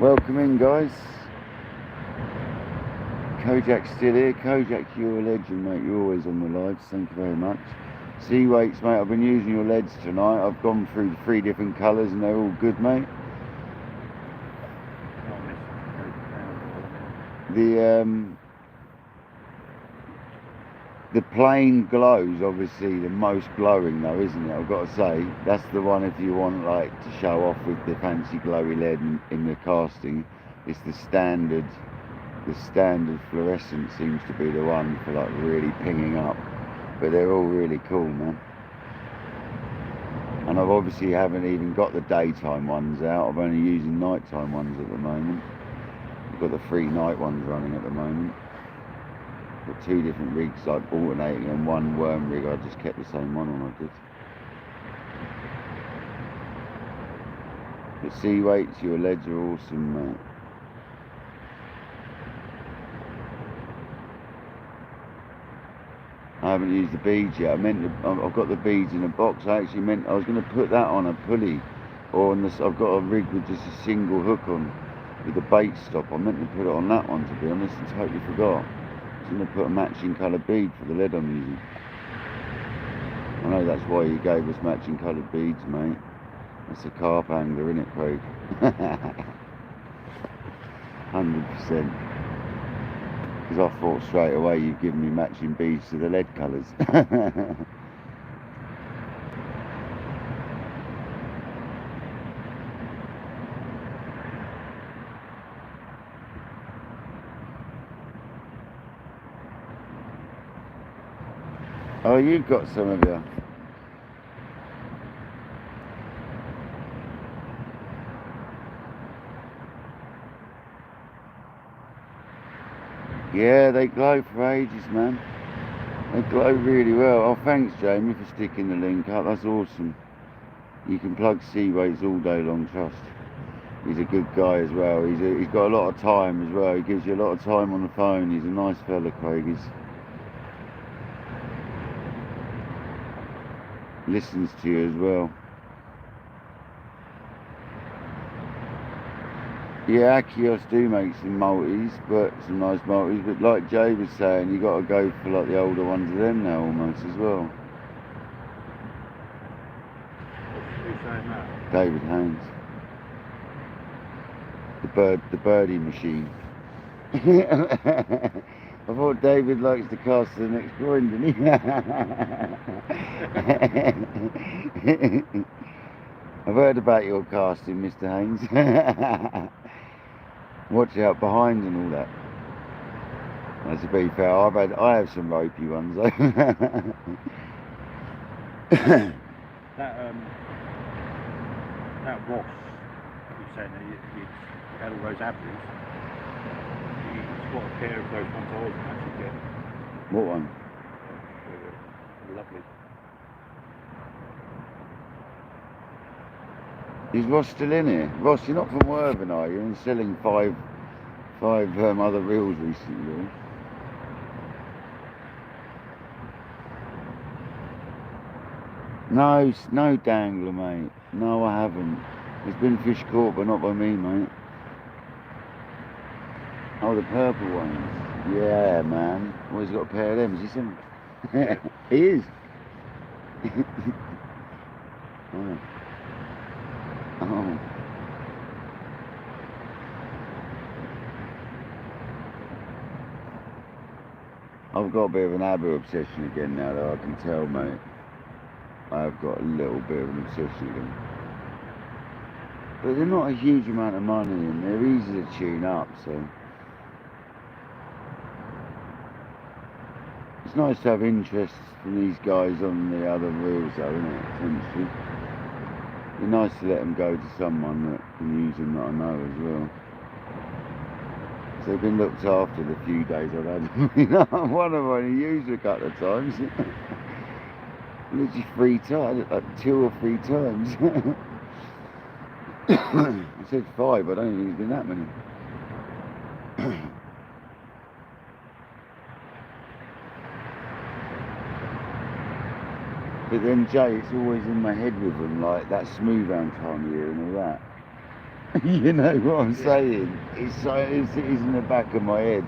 Welcome in, guys. Kojak's still here. Kojak, you're a legend, mate. You're always on the lives. Thank you very much. Sea weights, mate. I've been using your leads tonight. I've gone through 3 different colours and they're all good, mate. The plain glow's obviously the most glowing though, isn't it? I've got to say, that's the one if you want like to show off with the fancy glowy lead in the casting. It's the standard fluorescent seems to be the one for like really pinging up. But they're all really cool, man. And I've obviously haven't even got the daytime ones out. I'm only using nighttime ones at the moment. I've got the 3 night ones running at the moment. Got 2 different rigs like alternating, and 1 worm rig I just kept the same one on. I did. But sea weights, your leads are awesome, mate. I haven't used the beads yet. I've got the beads in a box. I was going to put that on a pulley, or on this. I've got a rig with just a single hook on, with a bait stop. I meant to put it on that one, to be honest, and totally forgot. I was going to put a matching coloured bead for the lead I'm using. I know that's why you gave us matching coloured beads, mate. That's a carp angler, isn't it, Craig? 100%. Because I thought straight away you've given me matching beads to the lead colours. Oh, you've got some of you. Yeah, they glow for ages, man. They glow really well. Oh, thanks, Jamie, for sticking the link up. That's awesome. You can plug sea weights all day long, trust. He's a good guy as well. He's got a lot of time as well. He gives you a lot of time on the phone. He's a nice fella, Craig. He listens to you as well. Yeah, Akios do make some multis, but some nice multis. But like Jay was saying, you got to go for like the older ones of them now, almost as well. Who's saying that? David Haynes, the birdie machine. I thought David likes to cast to the next point, didn't he? I've heard about your casting, Mr. Haynes. Watch out behind and all that. That's to be fair, I have some ropey ones though. That Ross, you're saying that you had all those apples. He's got a pair of those ones I was actually get. What one? Lovely. Is Ross still in here? Ross, you're not from Worthing, are you? And selling five other reels recently. No dangler, mate. No, I haven't. There's been fish caught, but not by me, mate. Oh, the purple ones. Yeah, man. Well, he's got a pair of them. Is he some? He is. Oh. Oh. I've got a bit of an Abu obsession again now, though, I can tell, mate. I've got a little bit of an obsession again. But they're not a huge amount of money and they're easy to tune up, so. It's nice to have interest from these guys on the other reels, though, isn't it, essentially? It's nice to let them go to someone that can use them that I know as well. So they've been looked after the few days I've had them. One I've only used a couple of times. Literally 3 times, like 2 or 3 times. I said 5, I don't think he's been that many. But then Jay, it's always in my head with them, like that smooth round time of year and all that. You know what I'm saying? It's in the back of my head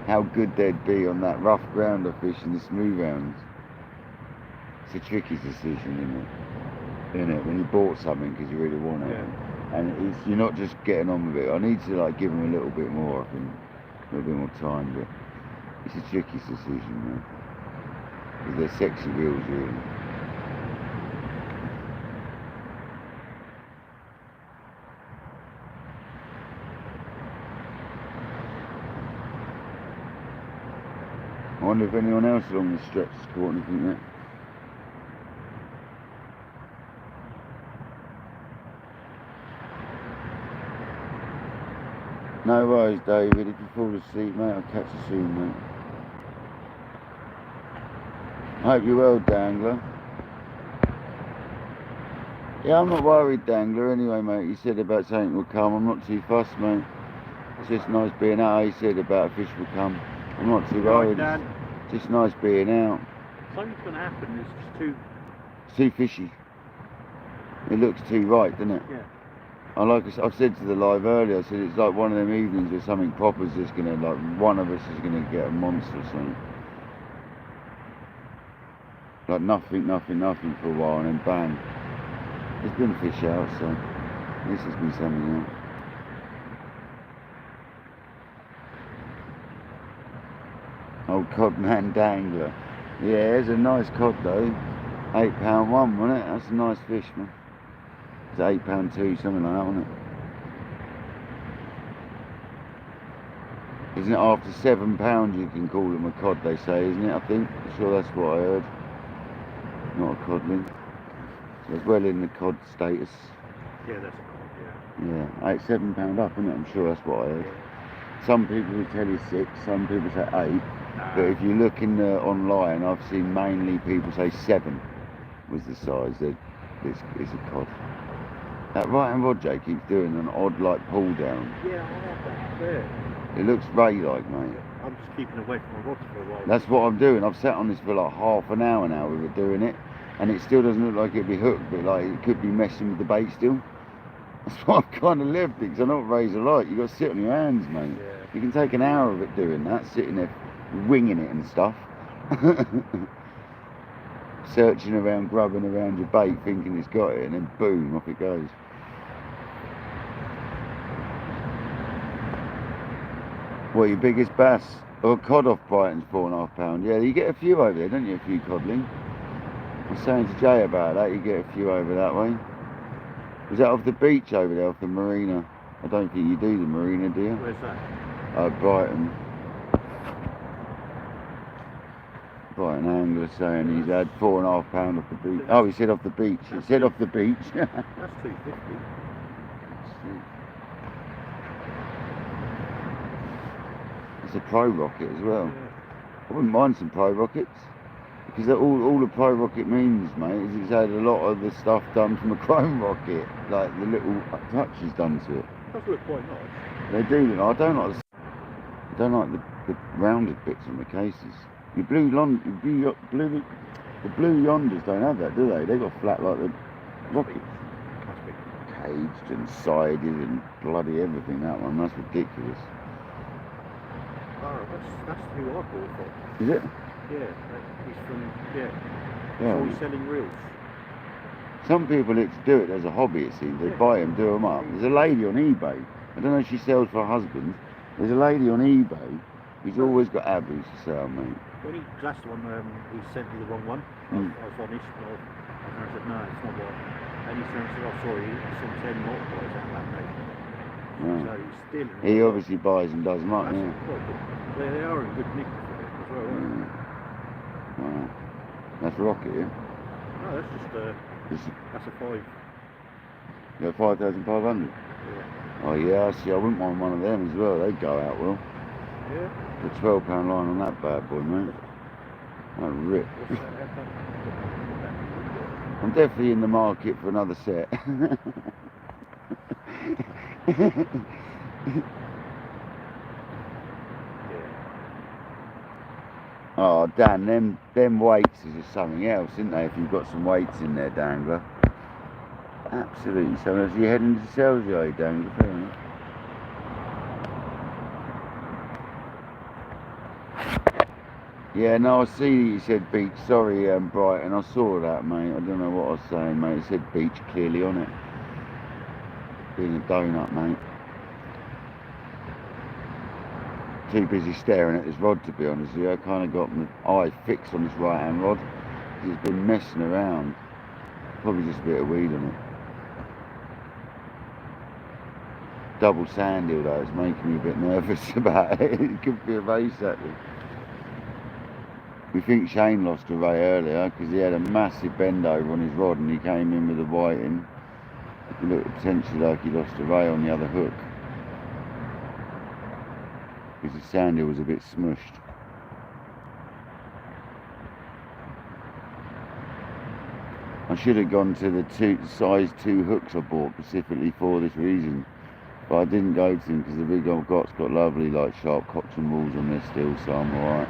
how good they'd be on that rough ground I fish in the smooth rounds. It's a tricky decision, isn't it? When you bought something because you really want it, and you're not just getting on with it. I need to like give them a little bit more, I think, a little bit more time, but it's a tricky decision, man. Because they're sexy reels, really. I wonder if anyone else along the stretch has caught anything yet. No worries, David. If you fall asleep, mate, I'll catch you soon, mate. I hope you're well, Dangler. Yeah, I'm not worried, Dangler. Anyway, mate, you said about something will come. I'm not too fussed, mate. It's just nice being out. You said about a fish will come. I'm not too worried. It's just nice being out. Something's going to happen. It's just too fishy. It looks too right, doesn't it? Yeah. I said to the live earlier, I said it's like one of them evenings where something proper's just going to, like, one of us is going to get a monster or something. Like nothing for a while, and then bang. There's been a fish out, so this has been something else. Old codman Dangler. Yeah, there's a nice cod though. £8 one, wasn't it? That's a nice fish, man. It's £8 two, something like that, wasn't it? Isn't it after £7 you can call them a cod, they say, isn't it? I think. I'm sure that's what I heard. Not a codling. So it's well in the cod status. Yeah, that's a cod, yeah. Yeah, £7 up, isn't it? I'm sure that's what I heard. Some people will tell you 6, some people say 8. But if you look in online, I've seen mainly people say 7 was the size. It's a cod. That right hand rod Jay keeps doing an odd like pull down. Yeah, I have that there. It looks ray-like, mate. I'm just keeping away from my rods for a while. That's what I'm doing. I've sat on this for like half an hour now. We were doing it, and it still doesn't look like it'd be hooked, but like it could be messing with the bait still. That's why I've kind of left it, because I'm not razor light. You got to sit on your hands, mate. Yeah. You can take an hour of it doing that, sitting there winging it and stuff. Searching around, grubbing around your bait, thinking it's got it, and then boom, off it goes. What, your biggest bass? Or cod off Brighton's £4.5. Yeah, you get a few over there, don't you? A few codling. I was saying to Jay about that, you get a few over that way. Was that off the beach over there, off the marina? I don't think you do the marina, do you? Where's that? Brighton. Brighton angler saying he's had £4.5 off the beach. Oh, he said off the beach. He said off the beach. That's $2.50. It's a pro rocket as well. Yeah. I wouldn't mind some pro rockets. Because all the pro rocket means, mate, is it's had a lot of the stuff done from a chrome rocket. Like the little touches done to it. It does look quite nice. They do. I don't like the rounded bits on the cases. The blue yonders don't have that, do they? They've got flat like the rockets. Must be. Caged and sided and bloody everything, that one. That's ridiculous. Oh, that's who I bought from. Is it? Yeah, he's from, yeah. Yeah. So he's selling reels. Some people like to do it as a hobby, it seems. They buy them, do them up. There's a lady on eBay. I don't know if she sells for her husband. There's a lady on eBay who's always got abus to sell, mate. When he last one, he sent me the wrong one. I was honest, and I said, no, it's not right. And he said, oh, sorry, I sent 10 multipliers out that day. Right. So he's still in He obviously buys and does them up, yeah. They are in good nick for it as well, aren't they? Wow. That's rocket, yeah? No, that's just that's a 5. You got 5,500? Yeah. Oh yeah, I see. I wouldn't mind one of them as well. They'd go out well. Yeah. The £12 line on that bad boy, mate. That rip. What's that? I'm definitely in the market for another set. Oh, Dan, them weights is just something else, isn't they? If you've got some weights in there, Dangler. Absolutely. So as you head into sales, are you, Dangler? Fair enough. Yeah, no, I see you said beach. Sorry, Brighton. I saw that, mate. I don't know what I was saying, mate. It said beach clearly on it. Being a donut, mate. Too busy staring at this rod, to be honest with you. I kind of got my eye fixed on this right-hand rod. It's been messing around. Probably just a bit of weed on it. Double sand hill though, it's making me a bit nervous about it. It could be a race actually. We think Shane lost a ray earlier because he had a massive bend over on his rod and he came in with a whiting. It looked potentially like he lost a ray on the other hook because the sand hill was a bit smushed. I should have gone to the size 2 hooks I bought specifically for this reason. But I didn't go to them because the rig I've got's got lovely like sharp cotton walls on there still, so I'm alright.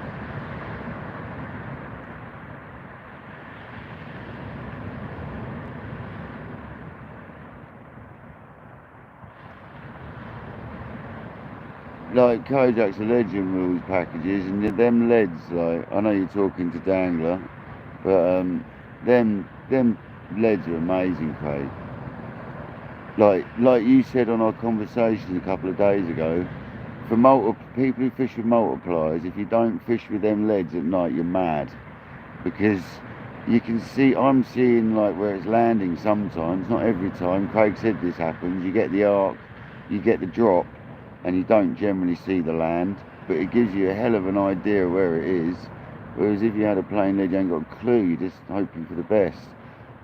Like Kojak's a legend with all his packages, and them leads, like, I know you're talking to Dangler, but them leads are amazing, Craig. Like you said on our conversation a couple of days ago, for people who fish with multipliers, if you don't fish with them leads at night, you're mad, because you can see, I'm seeing like where it's landing sometimes, not every time. Craig said this happens. You get the arc, you get the drop, and you don't generally see the land, but it gives you a hell of an idea where it is. Whereas if you had a plain lead, you ain't got a clue. You're just hoping for the best,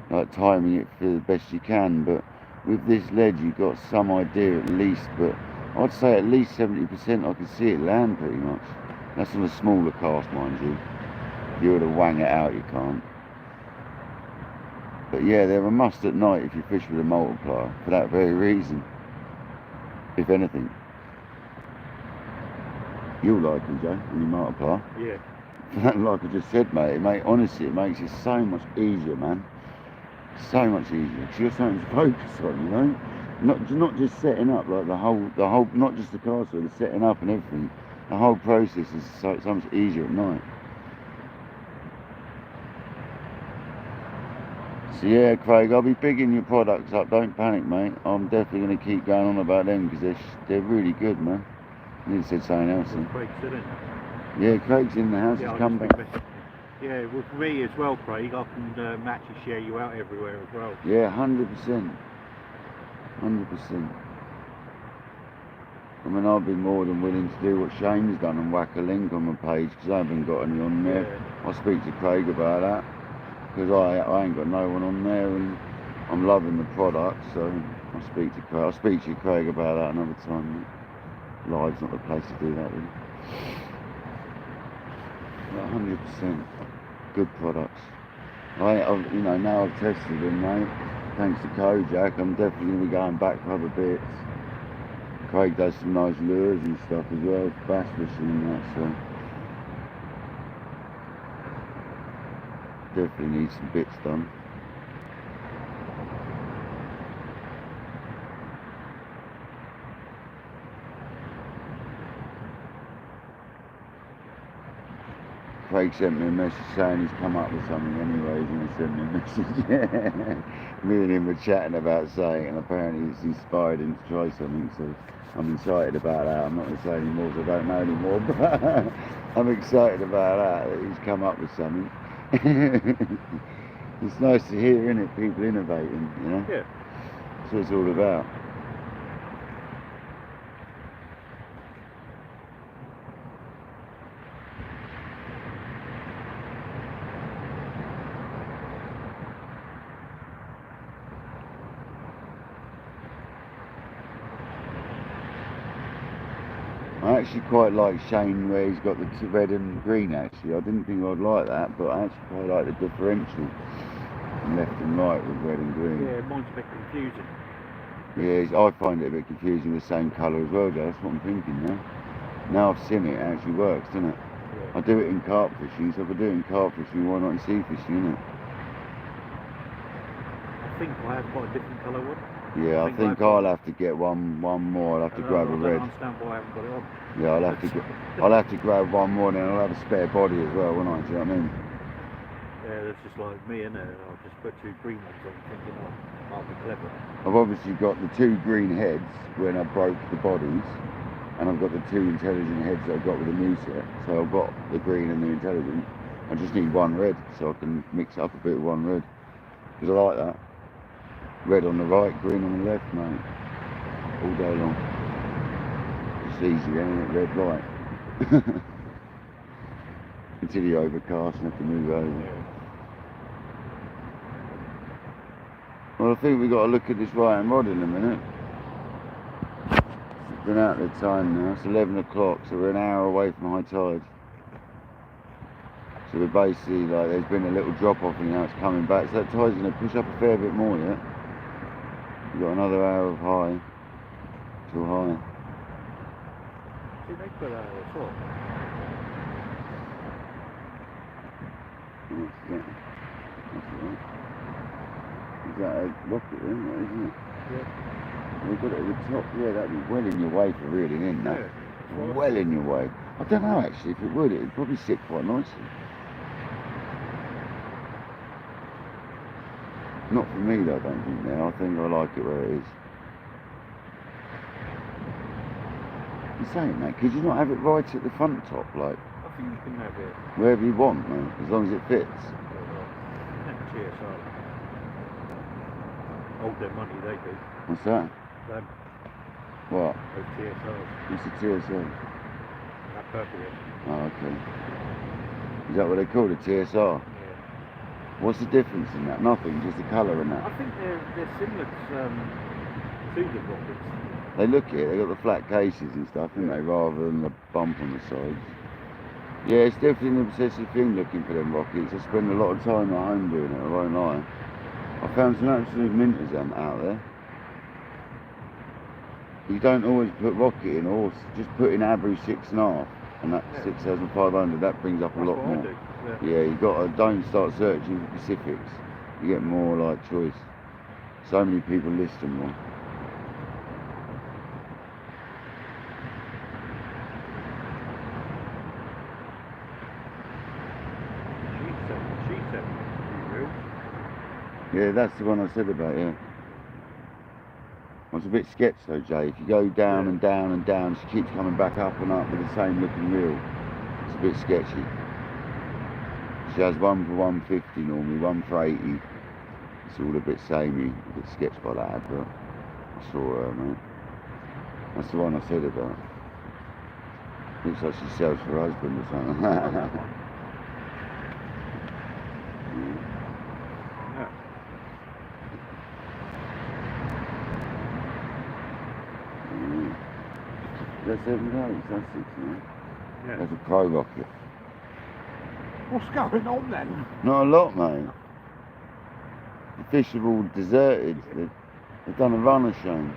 like timing it for the best you can. But with this lead, you've got some idea at least. But I'd say at least 70% I can see it land pretty much. That's on a smaller cast, mind you. If you were to wang it out, you can't. But yeah, they're a must at night if you fish with a multiplier for that very reason, if anything. You'll like them, Joe, when you multiplier. Yeah. Like I just said, mate, honestly, it makes it so much easier, man. So much easier. Because you're something to focus on, you know? Not just setting up, like the whole, not just the cast, but the setting up and everything. The whole process is so much easier at night. So yeah, Craig, I'll be bigging your products up. Don't panic, mate. I'm definitely going to keep going on about them because they're really good, man. You said something else then. Craig's still in. Yeah, Craig's in the house. He's come back. Yeah, well for me as well, Craig, I can match and share you out everywhere as well. Yeah, 100%. 100%. I mean, I've been more than willing to do what Shane's done and whack a link on my page because I haven't got any on there. Yeah. I'll speak to Craig about that because I ain't got no one on there and I'm loving the product, so I'll speak to Craig. I'll speak to you, Craig, about that another time, mate. Live's not the place to do that, really. 100% good products. You know, now I've tested them, mate. Thanks to Kojak, I'm definitely going to be going back for other bits. Craig does some nice lures and stuff as well, bass fishing and that, so definitely need some bits done. Craig sent me a message saying he's come up with something anyway. He's going to send me a message. Yeah. Me and him were chatting about something and apparently it's inspired him to try something, so I'm excited about that. I'm not going to say any more because I don't know anymore, but I'm excited about that he's come up with something. It's nice to hear, isn't it, people innovating, you know? Yeah. That's what it's all about. I actually quite like Shane where he's got the red and green actually. I didn't think I'd like that, but I actually quite like the differential. left and right with red and green. Yeah, mine's a bit confusing. Yeah, I find it a bit confusing, the same colour as well, though. That's what I'm thinking now. Now I've seen it, it actually works, doesn't it? Yeah. I do it in carp fishing, so if I do it in carp fishing, why not in sea fishing, isn't it? I think I have got a different colour one. Yeah, I think I'll have to get one more. I'll have to grab a red. I don't understand why I haven't got it on. Yeah, I'll have to grab one more, then I'll have a spare body as well, won't I? Do you know what I mean? Yeah, that's just like me, innit? I'll just put 2 green ones on, thinking, oh, I'll be clever. I've obviously got the 2 green heads when I broke the bodies, and I've got the 2 intelligent heads that I've got with the new set. So I've got the green and the intelligent. I just need 1 red, so I can mix up a bit with 1 red. Because I like that. Red on the right, green on the left, mate. All day long. It's easy, isn't it? Red, right. Until you overcast and have to move over. Yeah. Well, I think we've got to look at this right hand rod in a minute. It's been out of the time now. It's 11 o'clock, so we're an hour away from high tide. So we're basically like, there's been a little drop off and now it's coming back. So that tide's going to push up a fair bit more yet. We've got another hour of high till high. See, they put that at the top. What's that? That's right. Is that a rocket then, isn't it? Yeah. We've got it at the top, yeah, that'd be well in your way for reeling in, that. Yeah. Well in your way. I don't know actually, if it would, it'd probably sit quite nicely. Not for me though, I don't think now. I think I like it where it is. You're saying that, could you not have it right at the front top, like? I think you can have it. Wherever you want, man, as long as it fits. TSR. Hold their money, they do. What's that? Them, What? those TSRs. What's the TSR? That purple one. Oh, okay. Is that what they call it, TSR? Yeah. What's the difference in that? Nothing, just the colour in that. I think they're similar to the rockets. They look at it, they got the flat cases and stuff, don't they, rather than the bump on the sides. Yeah, it's definitely an obsessive thing looking for them rockets. I spend a lot of time at home doing it, I won't lie. I found some absolute minters out there. You don't always put rocket in, or just put in average 6.5, and that's 6,500. That brings up a lot more. Yeah, you don't start searching for Pacifics. You get more like choice. So many people list them more. Yeah, that's the one I said about, yeah. I was a bit sketched though, Jay. If you go down and down and down, she keeps coming back up and up with the same looking reel. It's a bit sketchy. She has one for 150 normally, one for 80. It's all a bit samey, a bit sketched by that advert. I saw her, mate. That's the one I said about. Looks like she sells for her husband or something. That's 7 days, that's 6 now. Yeah. That's a pro rocket. What's going on then? Not a lot, mate. The fish have all deserted. They've done a runner, Shane.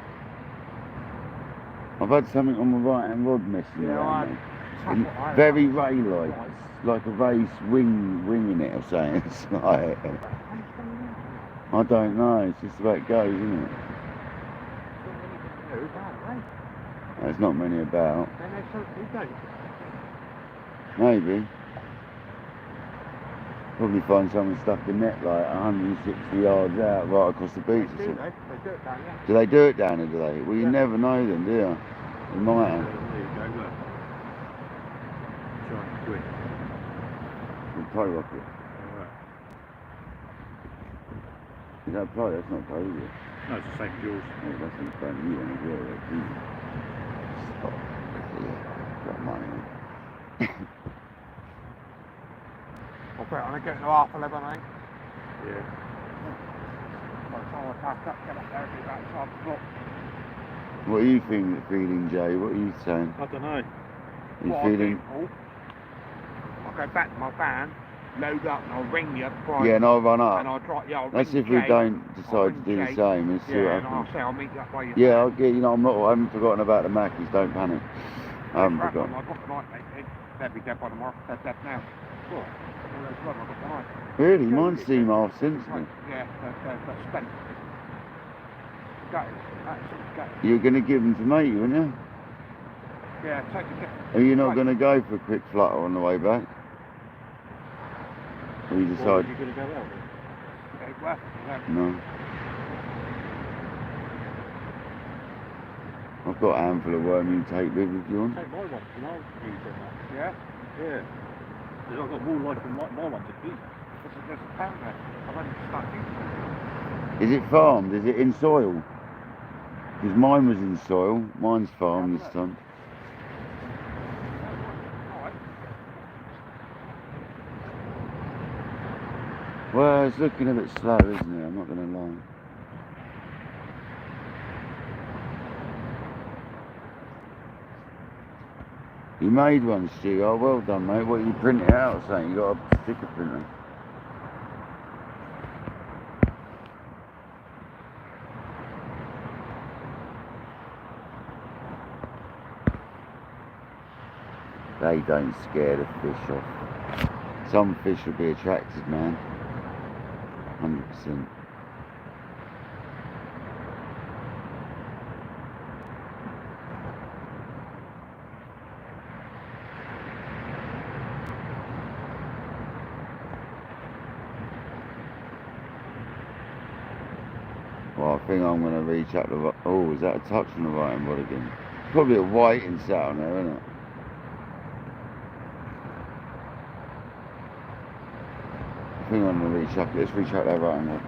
I've had something on my right hand rod messing around, mate. Very ray-like. It's like a ray's winging it or something. It's like, I don't know, it's just the way it goes, isn't it? There's not many about. Maybe. Probably find someone stuck in net like 160 yards out right across the beach or something. Do they do it down here, do they? Well, you never know them, do you? They might have. There you go, look. Giant squid. The pro rocket. Alright. Is that pro? That's not pro, is it? No, it's the same as yours. Oh, that's a brand new one as well, that's easy. Stop. Yeah, got money on. I'll bet I'm getting to half 11, eh? Yeah. By the time I pack up, get up there, it'll be about 12 o'clock. What are you feeling, Jay? What are you saying? I don't know. Are you What feeling? I'll go back to my van, load up and I'll ring you before Yeah, and I'll run and up. I'll try, yeah, I'll That's ring if we Jay. don't I'll decide to ring do the Jay. same and see Yeah, what and I'll happens. say I'll meet you up where you're Yeah, I'll get, I haven't forgotten about the Mackies, don't panic. I haven't I've forgotten. got the night, mate. They'll be dead by tomorrow. They're dead now. What? All those blood I've got the night. Really? Mine's seem half since then. Yeah, they're spent. Gutted. Absolutely gutted. You're going to give them to mate, aren't you? Yeah, take a different. Are you not going to go for a quick flutter on the way back? Or you Or are decide? you going to go out? It's worth it for them. No. I've got a handful of worm you take with if you want. Take my one and I'll use it. Yeah? Yeah. Because I've got more life than my one to keep. There's a pound there. I've only just started using it. Is it farmed? Is it in soil? Because mine was in soil. Mine's farmed this time. Alright. Well, it's looking a bit slow, isn't it? I'm not going to lie. You made one, Stu. Oh, well done, mate. What, you print it out or something? You got a sticker printer. They don't scare the fish off. Some fish will be attracted, man. 100%. Well, I think I'm going to reach up the... Oh, is that a touch on the right hand rod again? Probably a whiting set on there, isn't it? I think I'm going to reach up. Let's reach up that right hand rod.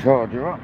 Charger up.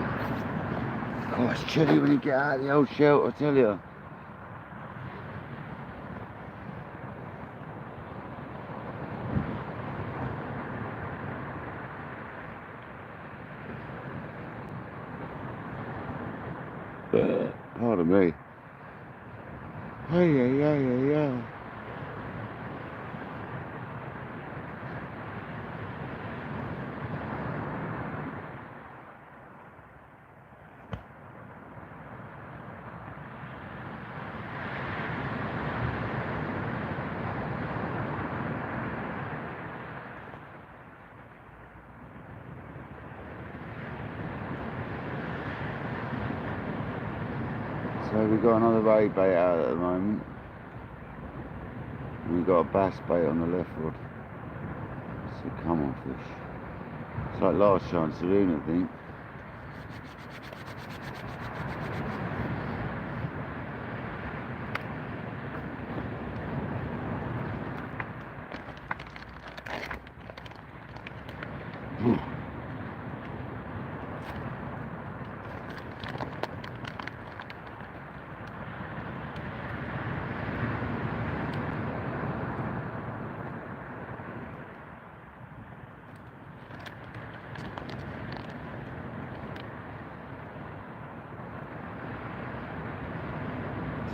God, it's chilly when you get out of the old shelter, I tell you. Pardon me. Hey, yeah, yeah, yeah, yeah. So we've got another ray bait out at the moment. And we've got a bass bait on the left rod. It's a come on fish. It's like last chance saloon, I think.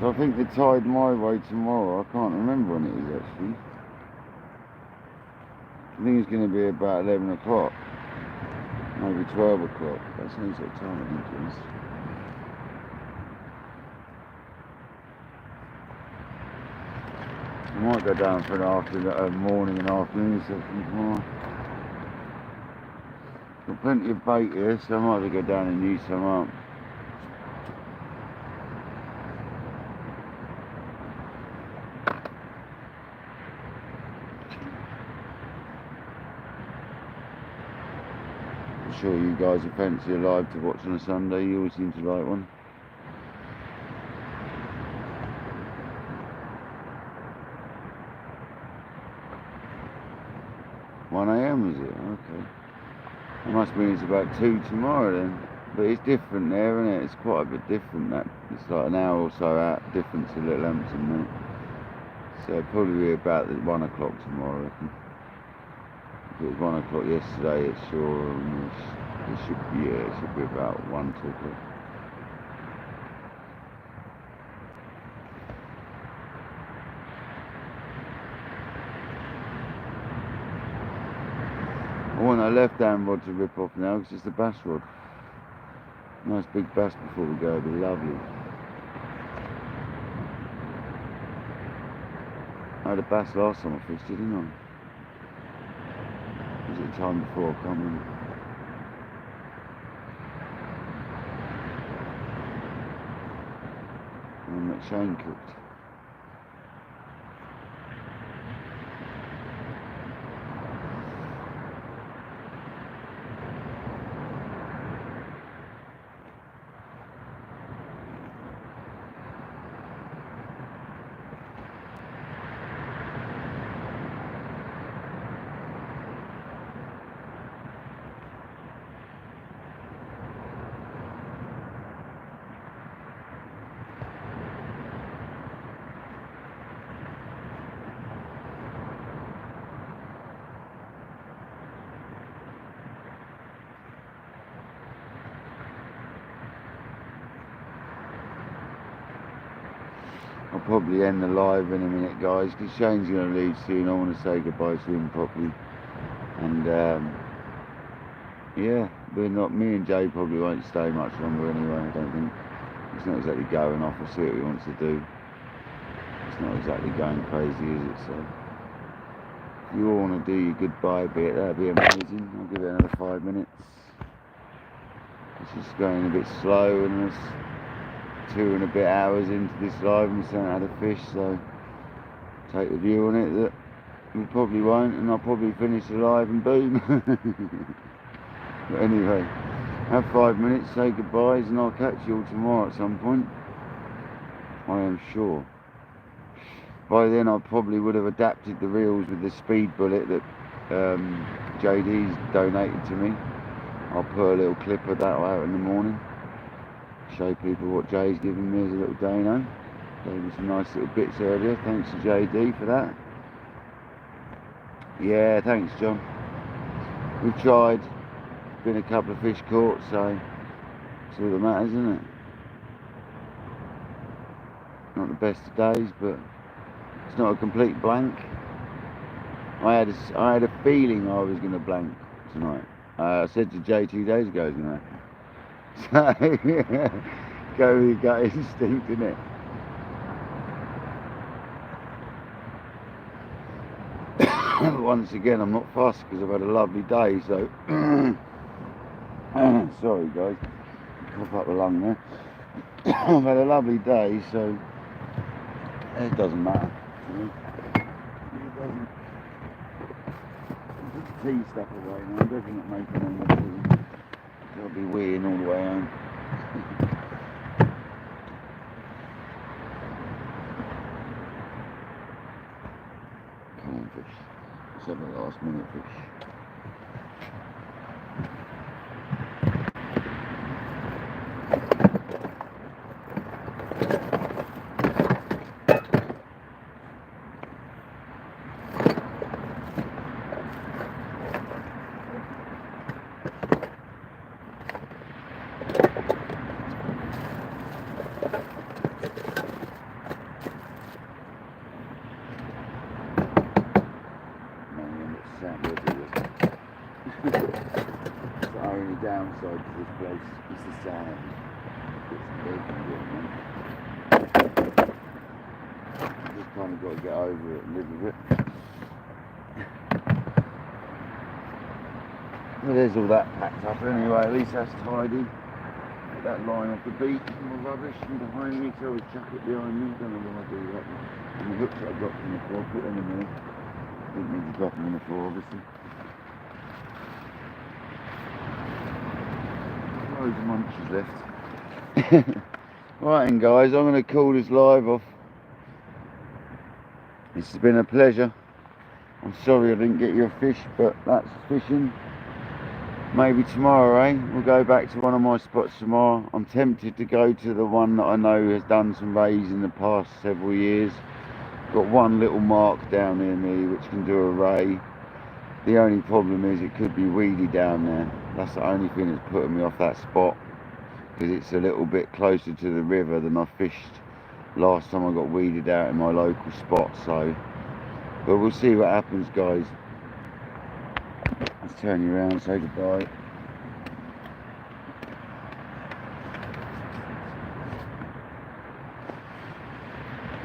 So I think the tide my way tomorrow, I can't remember when it is actually. I think it's going to be about 11 o'clock, maybe 12 o'clock. That sounds like time I think it is. I might go down for an morning and afternoon session tomorrow. Got plenty of bait here, so I might as well go down and use some up. I'm sure you guys will fancy a live to watch on a Sunday. You always seem to like one. AM is it? Okay. It must mean it's about 2 tomorrow then. But it's different there, isn't it? It's quite a bit different. That it's like an hour or so out different to Little Hampton, mate. So it'll probably be about 1 o'clock tomorrow, I reckon. If it was 1 o'clock yesterday, it's sure it should be about 1, 2 o'clock. I want that left hand rod to rip off now because it's the bass rod. Nice big bass before we go, it'll be lovely. I had a bass last time I fished it, didn't I? Was it the time before? I can't remember. And that Shane cooked. I'll probably end the live in a minute, guys, because Shane's going to leave soon. I want to say goodbye to him properly. And yeah, me and Jay probably won't stay much longer anyway, I don't think. It's not exactly going off. We'll see what he wants to do. It's not exactly going crazy, is it? So if you all want to do your goodbye bit, that'd be amazing. I'll give it another 5 minutes. It's just going a bit slow, and there's 2 and a bit hours into this live and we still haven't had a fish, so take the view on it that we probably won't, and I'll probably finish the live and boom. But anyway, have 5 minutes, say goodbyes, and I'll catch you all tomorrow at some point, I am sure. By then I probably would have adapted the reels with the speed bullet that JD's donated to me. I'll put a little clip of that out in the morning. Show people what Jay's given me as a little dono. Gave me some nice little bits earlier. Thanks to JD for that. Yeah, thanks John. We've tried. Been a couple of fish caught, so it's all that matters, isn't it? Not the best of days, but it's not a complete blank. I had a feeling I was going to blank tonight. I said to Jay 2 days ago I was going to. So, go with your gut instinct, innit? Once again, I'm not fussed because I've had a lovely day, so sorry guys, cough up the lung there. I've had a lovely day, so it doesn't matter. It doesn't. Put the tea stuff away now. I'm definitely not making any more tea. I'll be weeing all the way home. Come on, fish. Let's have a last minute fish. The only downside to this place is the sand. It's big and good, man. Just kind of got to get over it and live with it. Well, there's all that packed up anyway, at least that's tidy. Get that line off the beach and all rubbish from behind me, so I always chuck it behind me. Don't know why I do that. And the hooks that I got from the floor, put them in there. Didn't need to drop them on the floor, obviously. Loads of munchies left. Right then guys, I'm going to call this live off. It's been a pleasure. I'm sorry I didn't get you a fish, but that's fishing. Maybe tomorrow, eh? We'll go back to one of my spots tomorrow. I'm tempted to go to the one that I know has done some rays in the past several years. Got one little mark down near me which can do a ray. The only problem is it could be weedy down there. That's the only thing that's putting me off that spot, because it's a little bit closer to the river than I fished last time I got weeded out in my local spot. So, but we'll see what happens, guys. Let's turn you around and say goodbye.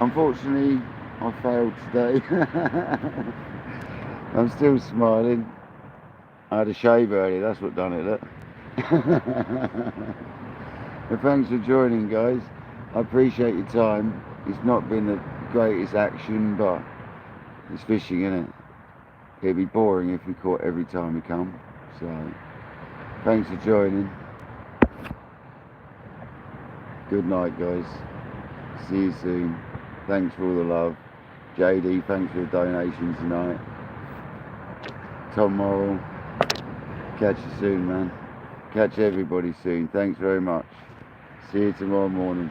Unfortunately, I failed today. I'm still smiling. I had a shave earlier, that's what done it, look. But thanks for joining, guys. I appreciate your time. It's not been the greatest action, but it's fishing, isn't it? It'd be boring if we caught every time we come. So, thanks for joining. Good night, guys. See you soon. Thanks for all the love. JD, thanks for the donation tonight. Tom Morrill, catch you soon, man. Catch everybody soon. Thanks very much. See you tomorrow morning.